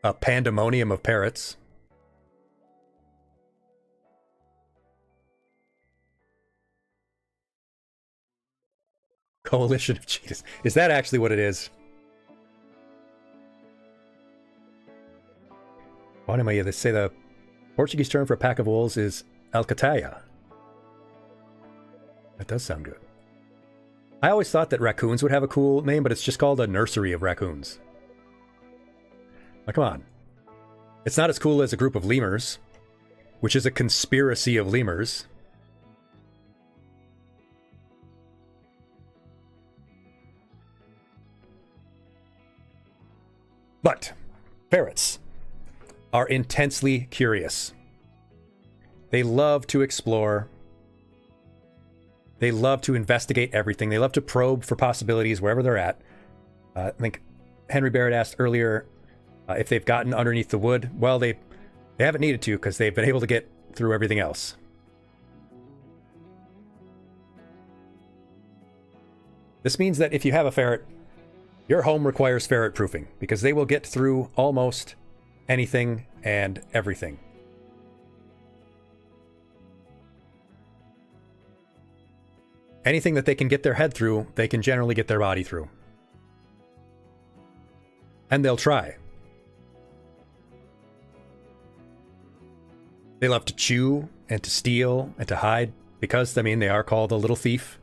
A pandemonium of parrots. Coalition of cheetahs. Is that actually what it is? Why am I here? They say the Portuguese term for a pack of wolves is alcateia. That does sound good. I always thought that raccoons would have a cool name, but it's just called a nursery of raccoons. Now, come on. It's not as cool as a group of lemurs, which is a conspiracy of lemurs. But ferrets are intensely curious. They love to explore. They love to investigate everything. They love to probe for possibilities wherever they're at. I think Henry Barrett asked earlier if they've gotten underneath the wood. Well, they haven't needed to because they've been able to get through everything else. This means that if you have a ferret, your home requires ferret proofing because they will get through almost anything and everything. Anything that they can get their head through, they can generally get their body through. And they'll try. They love to chew and to steal and to hide because, I mean, they are called a little thief.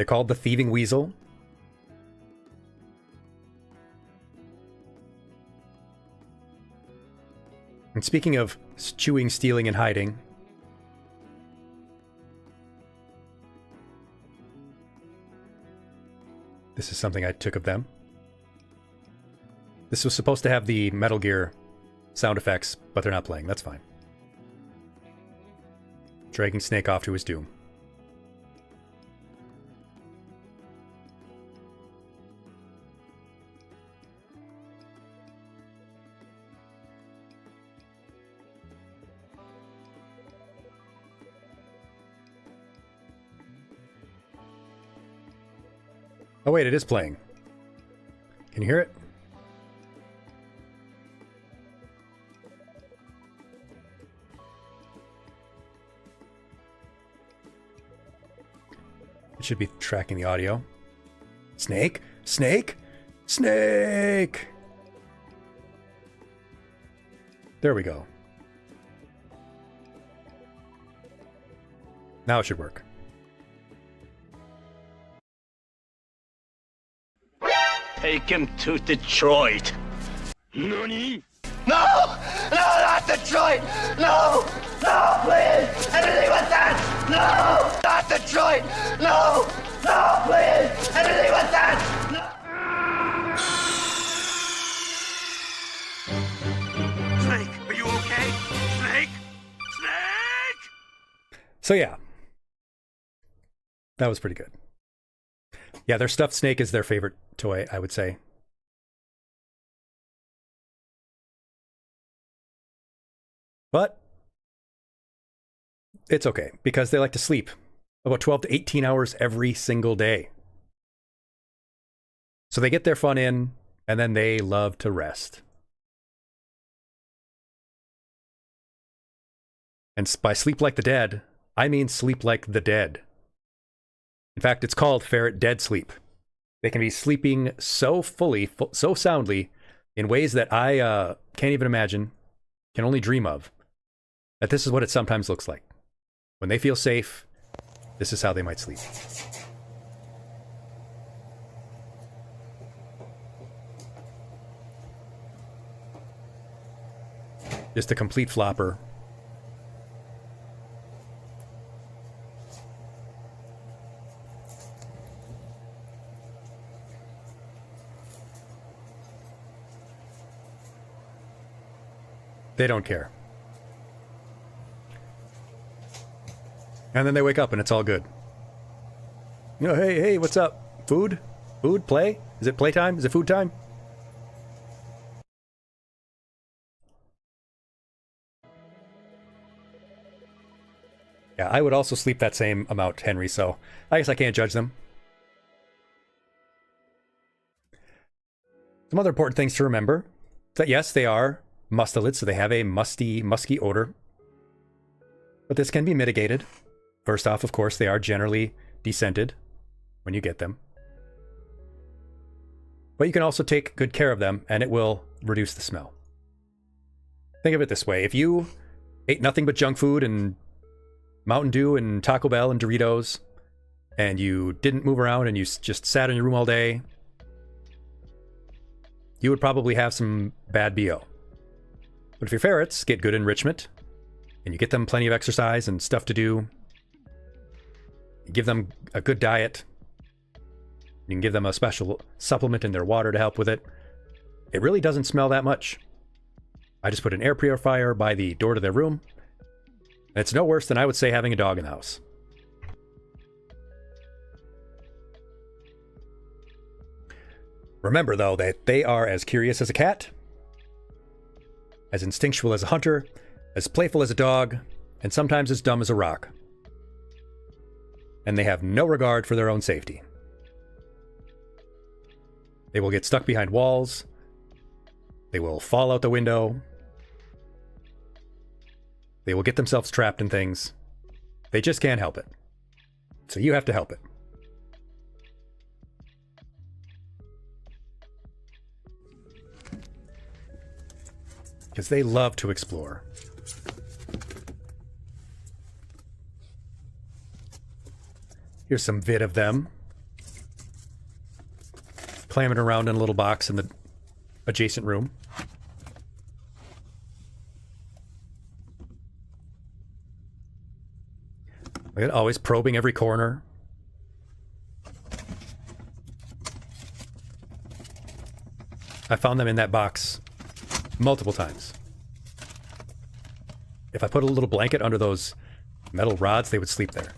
They're called the thieving weasel. And speaking of chewing, stealing, and hiding, this is something I took of them. This was supposed to have the Metal Gear sound effects, but they're not playing. That's fine. Dragging Snake off to his doom. Oh wait, it is playing. Can you hear it? It should be tracking the audio. Snake? Snake? Snake! There we go. Now it should work. Take him to Detroit. Nani? No! No, not Detroit! No! No, please! Anything with that! No! Not Detroit! No! No, please! Anything with that! No! Snake, are you okay? Snake? Snake! So yeah. That was pretty good. Yeah, their stuffed snake is their favorite toy, I would say. But it's okay, because they like to sleep about 12 to 18 hours every single day. So they get their fun in, and then they love to rest. And by sleep like the dead, I mean sleep like the dead. In fact, it's called ferret dead sleep. They can be sleeping so fully, so soundly, in ways that I can't even imagine, can only dream of, that this is what it sometimes looks like. When they feel safe, this is how they might sleep. Just a complete flopper. They don't care. And then they wake up and it's all good. You know, hey, what's up? Food? Food? Play? Is it playtime? Is it food time? Yeah, I would also sleep that same amount, Henry, so I guess I can't judge them. Some other important things to remember. That yes, they are mustelids, so they have a musky odor. But this can be mitigated. First off, of course, they are generally descented when you get them. But you can also take good care of them, and it will reduce the smell. Think of it this way. If you ate nothing but junk food and Mountain Dew and Taco Bell and Doritos, and you didn't move around and you just sat in your room all day, you would probably have some bad BO. But if your ferrets get good enrichment, and you get them plenty of exercise and stuff to do, you give them a good diet, you can give them a special supplement in their water to help with it, it really doesn't smell that much. I just put an air purifier by the door to their room, and it's no worse than I would say having a dog in the house. Remember, though, that they are as curious as a cat, as instinctual as a hunter, as playful as a dog, and sometimes as dumb as a rock. And they have no regard for their own safety. They will get stuck behind walls. They will fall out the window. They will get themselves trapped in things. They just can't help it. So you have to help it. Because they love to explore. Here's some vid of them. clamming around in a little box in the adjacent room. Look at always probing every corner. I found them in that box multiple times. If I put a little blanket under those metal rods, they would sleep there.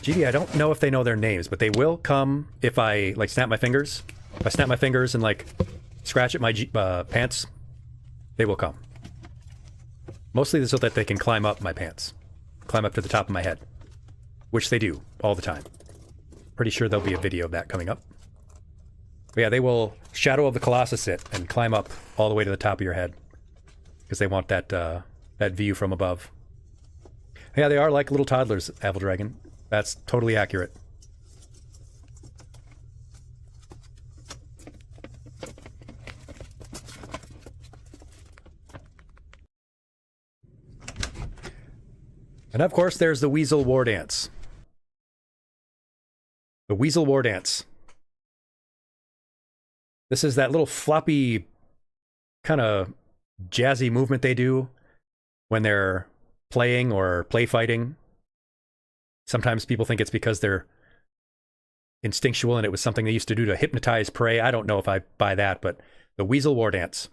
GD, I don't know if they know their names, but they will come if I, like, snap my fingers. If I snap my fingers and, like, scratch at my pants, they will come. Mostly so that they can climb up my pants. Climb up to the top of my head. Which they do, all the time. Pretty sure there'll be a video of that coming up. But yeah, they will Shadow of the Colossus it and climb up all the way to the top of your head. Because they want that that view from above. Yeah, they are like little toddlers, Apple Dragon. That's totally accurate. And of course, there's the Weasel War Dance. The Weasel War Dance. This is that little floppy, kind of jazzy movement they do when they're playing or play fighting. Sometimes people think it's because they're instinctual and it was something they used to do to hypnotize prey. I don't know if I buy that, but the Weasel War Dance.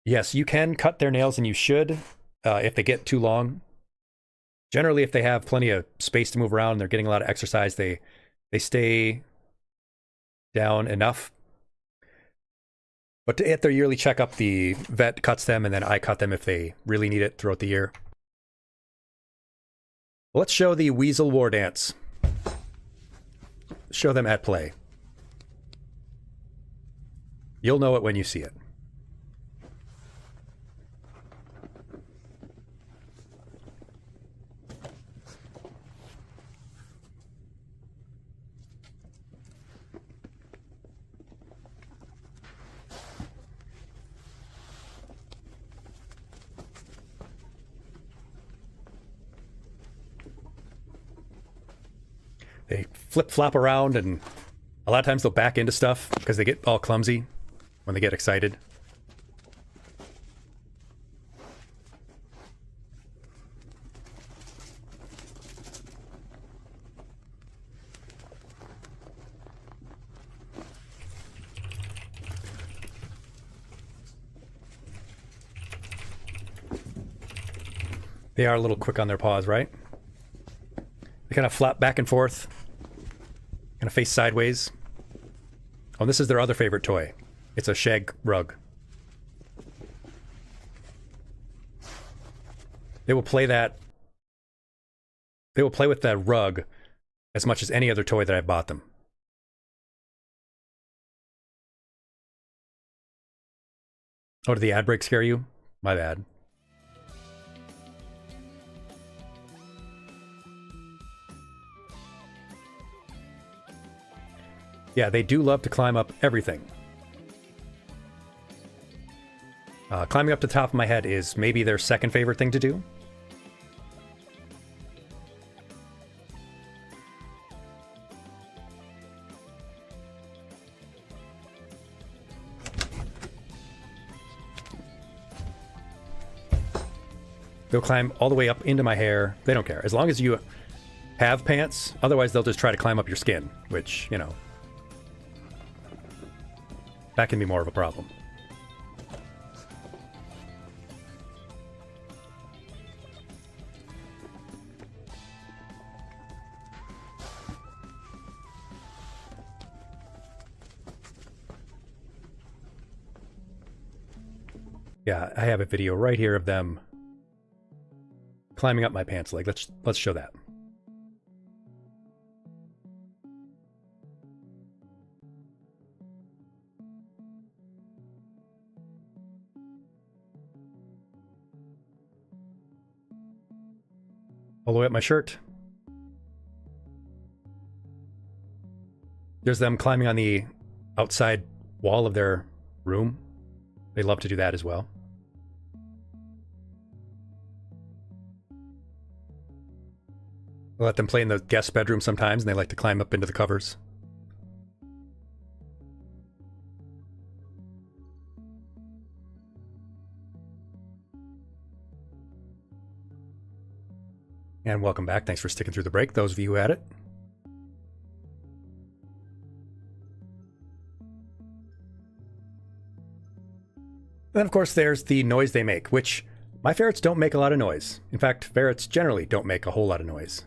Yes, you can cut their nails, and you should if they get too long. Generally, if they have plenty of space to move around and they're getting a lot of exercise, they stay down enough. But at their yearly checkup, the vet cuts them, and then I cut them if they really need it throughout the year. Let's show the Weasel War Dance. Show them at play. You'll know it when you see it. They flip-flop around, and a lot of times they'll back into stuff because they get all clumsy when they get excited. They are a little quick on their paws, right? They kind of flop back and forth, kind of face sideways. Oh, and this is their other favorite toy. It's a shag rug. They will play that. They will play with that rug as much as any other toy that I've bought them. Oh, did the ad break scare you? My bad. Yeah, they do love to climb up everything. Climbing up to the top of my head is maybe their second favorite thing to do. They'll climb all the way up into my hair. They don't care. As long as you have pants. Otherwise, they'll just try to climb up your skin, which, you know, that can be more of a problem. Yeah, I have a video right here of them climbing up my pants leg. Let's show that. All the way up my shirt. There's them climbing on the outside wall of their room. They love to do that as well. I let them play in the guest bedroom sometimes, and they like to climb up into the covers. And welcome back. Thanks for sticking through the break, those of you who had it. Then, of course, there's the noise they make, which my ferrets don't make a lot of noise. In fact, ferrets generally don't make a whole lot of noise.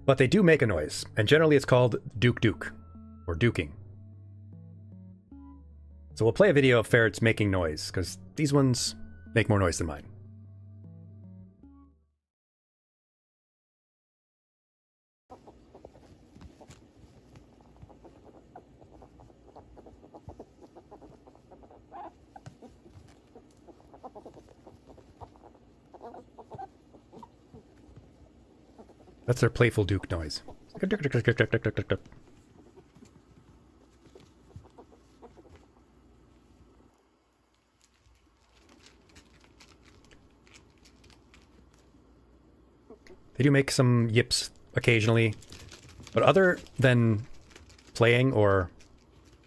But they do make a noise, and generally it's called duke-duke, or duking. So we'll play a video of ferrets making noise, because these ones make more noise than mine. That's their playful duke noise. They do make some yips occasionally, but other than playing or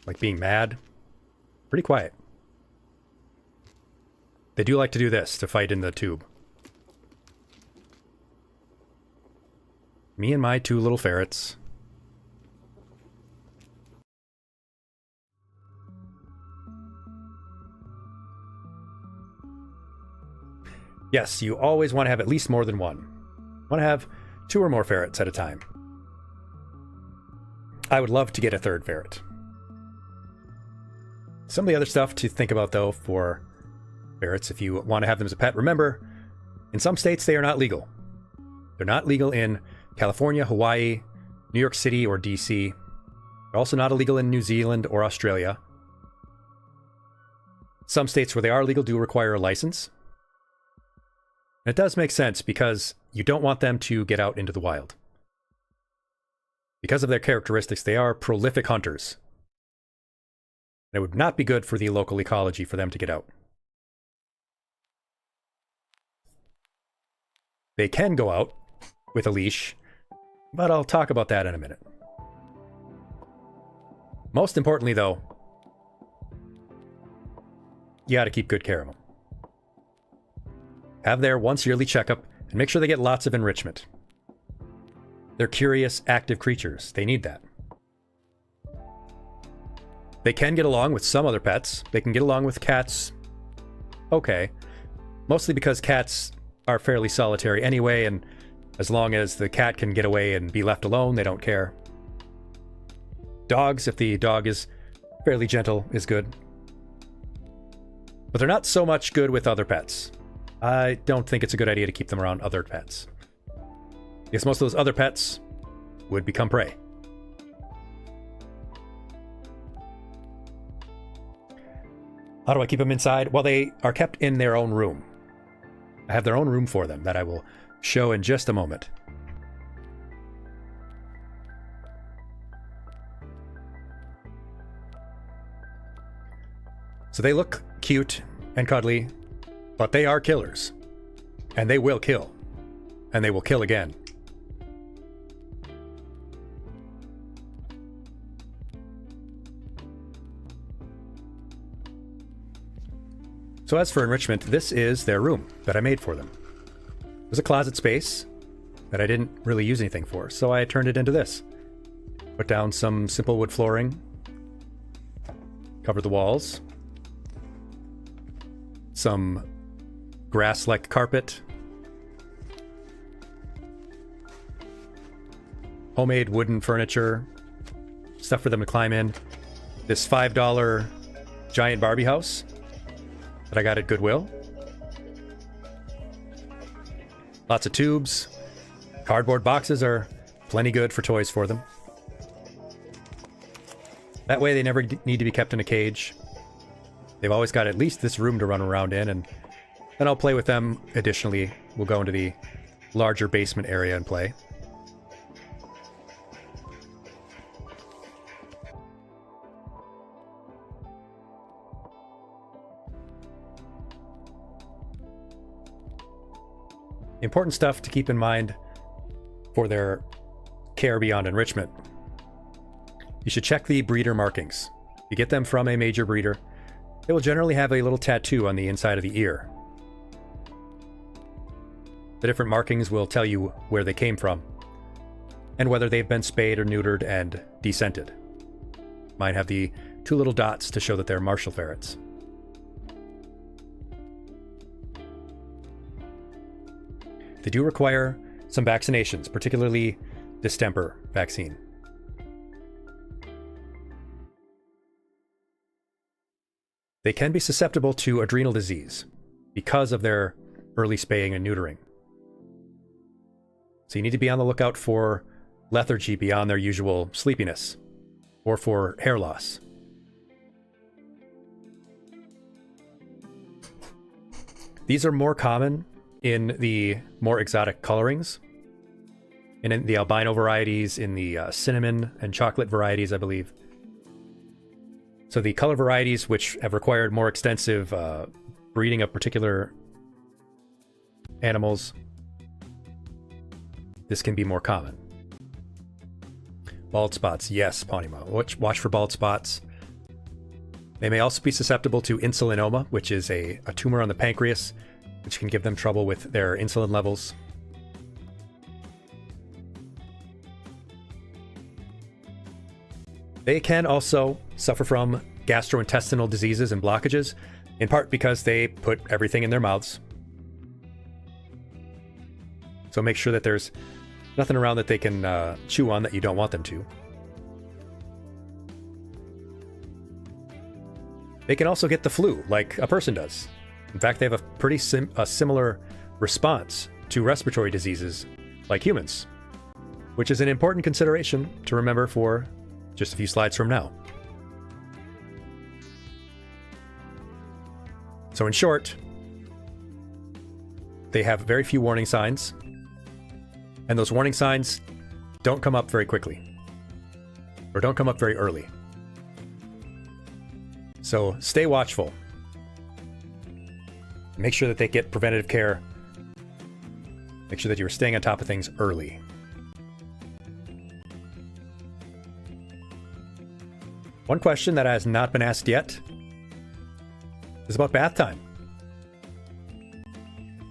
like being mad, pretty quiet. They do like to do this to fight in the tube. Me and my two little ferrets. Yes, you always want to have at least more than one. You want to have 2 or more ferrets at a time. I would love to get a 3rd ferret. Some of the other stuff to think about, though, for ferrets, if you want to have them as a pet, remember, in some states they are not legal. They're not legal in California, Hawaii, New York City, or DC. They're also not illegal in New Zealand or Australia. Some states where they are legal do require a license. And it does make sense because you don't want them to get out into the wild. Because of their characteristics, they are prolific hunters. And it would not be good for the local ecology for them to get out. They can go out with a leash, but I'll talk about that in a minute. Most importantly, though, you gotta keep good care of them. Have their once yearly checkup and make sure they get lots of enrichment. They're curious, active creatures. They need that. They can get along with some other pets. They can get along with cats. Okay. Mostly because cats are fairly solitary anyway, and as long as the cat can get away and be left alone, they don't care. Dogs, if the dog is fairly gentle, is good. But they're not so much good with other pets. I don't think it's a good idea to keep them around other pets, because most of those other pets would become prey. How do I keep them inside? Well, they are kept in their own room. I have their own room for them that I will show in just a moment. So they look cute and cuddly, but they are killers. And they will kill. And they will kill again. So as for enrichment, this is their room that I made for them. It was a closet space that I didn't really use anything for, so I turned it into this. Put down some simple wood flooring, covered the walls, some grass-like carpet, homemade wooden furniture, stuff for them to climb in, this $5 giant Barbie house that I got at Goodwill. Lots of tubes. Cardboard boxes are plenty good for toys for them. That way they never need to be kept in a cage. They've always got at least this room to run around in, and then I'll play with them additionally. We'll go into the larger basement area and play. Important stuff to keep in mind for their care beyond enrichment. You should check the breeder markings. You get them from a major breeder. They will generally have a little tattoo on the inside of the ear. The different markings will tell you where they came from and whether they've been spayed or neutered and descented. Mine have the 2 little dots to show that they're Marshall ferrets. They do require some vaccinations, particularly distemper vaccine. They can be susceptible to adrenal disease because of their early spaying and neutering. So you need to be on the lookout for lethargy beyond their usual sleepiness, or for hair loss. These are more common in the more exotic colorings, and in the albino varieties, in the cinnamon and chocolate varieties, I believe. So the color varieties which have required more extensive breeding of particular animals, this can be more common. Bald spots, yes, Pawnima. Watch for bald spots. They may also be susceptible to insulinoma, which is a tumor on the pancreas, which can give them trouble with their insulin levels. They can also suffer from gastrointestinal diseases and blockages, in part because they put everything in their mouths. So make sure that there's nothing around that they can chew on that you don't want them to. They can also get the flu, like a person does. In fact, they have a pretty similar response to respiratory diseases like humans, which is an important consideration to remember for just a few slides from now. So in short, they have very few warning signs, and those warning signs don't come up very quickly, or don't come up very early. So stay watchful. Make sure that they get preventative care. Make sure that you're staying on top of things early. One question that has not been asked yet is about bath time.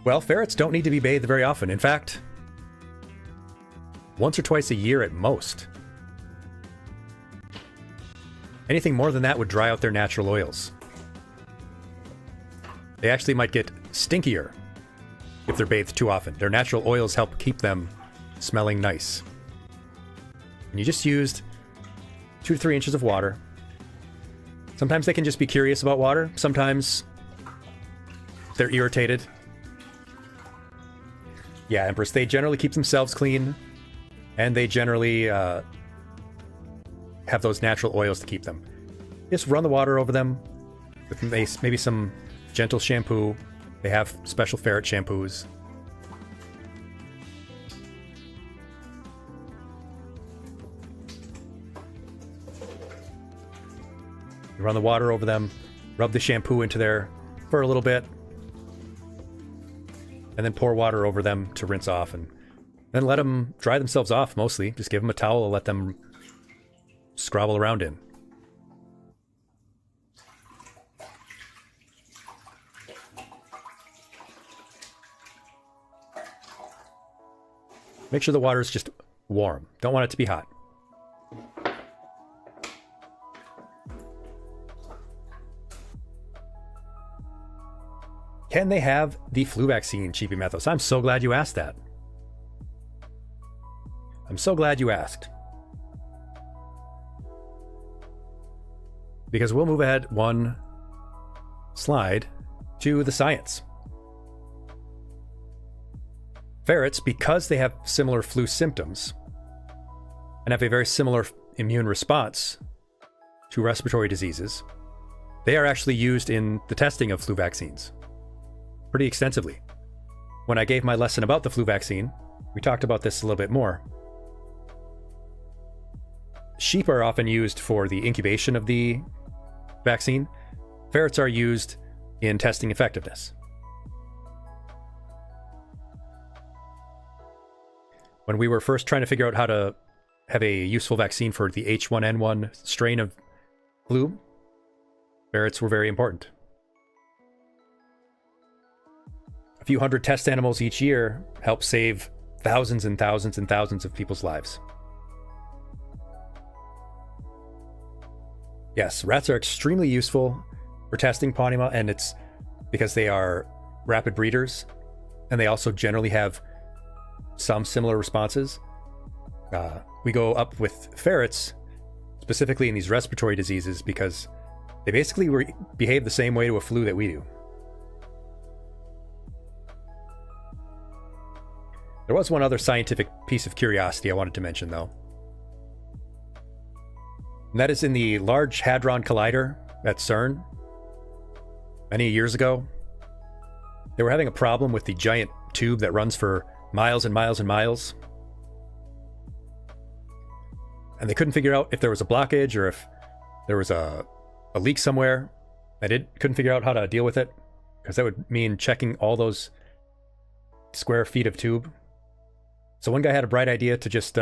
Well, ferrets don't need to be bathed very often. In fact, once or twice a year at most. Anything more than that would dry out their natural oils. They actually might get stinkier if they're bathed too often. Their natural oils help keep them smelling nice. And you just used 2 to 3 inches of water. Sometimes they can just be curious about water. Sometimes they're irritated. Yeah, Empress, they generally keep themselves clean, and they generally have those natural oils to keep them. Just run the water over them with maybe some gentle shampoo. They have special ferret shampoos. You run the water over them, rub the shampoo into there for a little bit, and then pour water over them to rinse off, and then let them dry themselves off mostly. Just give them a towel and let them scrabble around in. Make sure the water is just warm. Don't want it to be hot. Can they have the flu vaccine, Cheapy Methos? I'm so glad you asked that. I'm so glad you asked. Because we'll move ahead one slide to the science. Ferrets, because they have similar flu symptoms and have a very similar immune response to respiratory diseases, they are actually used in the testing of flu vaccines pretty extensively. When I gave my lesson about the flu vaccine, we talked about this a little bit more. Sheep are often used for the incubation of the vaccine. Ferrets are used in testing effectiveness. When we were first trying to figure out how to have a useful vaccine for the H1N1 strain of flu, ferrets were very important. A few hundred test animals each year help save thousands and thousands and thousands of people's lives. Yes, rats are extremely useful for testing Ponima, and it's because they are rapid breeders, and they also generally have some similar responses. We go up with ferrets, specifically in these respiratory diseases, because they basically behave the same way to a flu that we do. There was one other scientific piece of curiosity I wanted to mention, though. And that is in the Large Hadron Collider at CERN. Many years ago, they were having a problem with the giant tube that runs for miles and miles and miles. And they couldn't figure out if there was a blockage or if there was a leak somewhere. They couldn't figure out how to deal with it, because that would mean checking all those square feet of tube. So one guy had a bright idea to just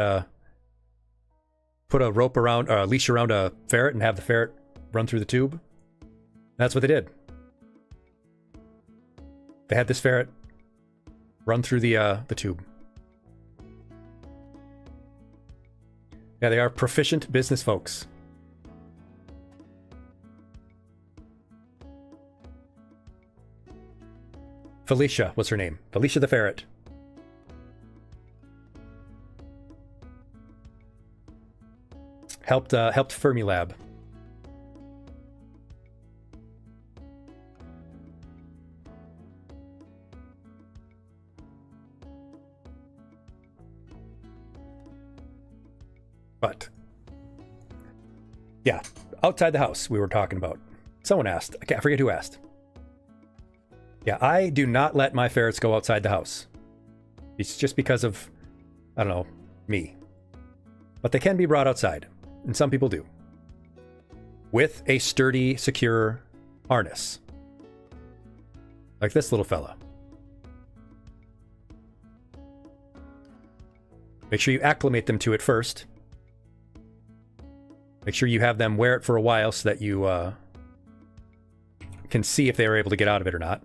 put a leash around a ferret and have the ferret run through the tube. That's what they did. They had this ferret run through the tube. Yeah, they are proficient business folks. Felicia was her name. Felicia the ferret. Helped Fermilab. But yeah, outside the house we were talking about. Someone asked. I forget who asked. Yeah, I do not let my ferrets go outside the house. It's just because of, I don't know, me. But they can be brought outside. And some people do. With a sturdy, secure harness. Like this little fella. Make sure you acclimate them to it first. Make sure you have them wear it for a while so that you can see if they were able to get out of it or not.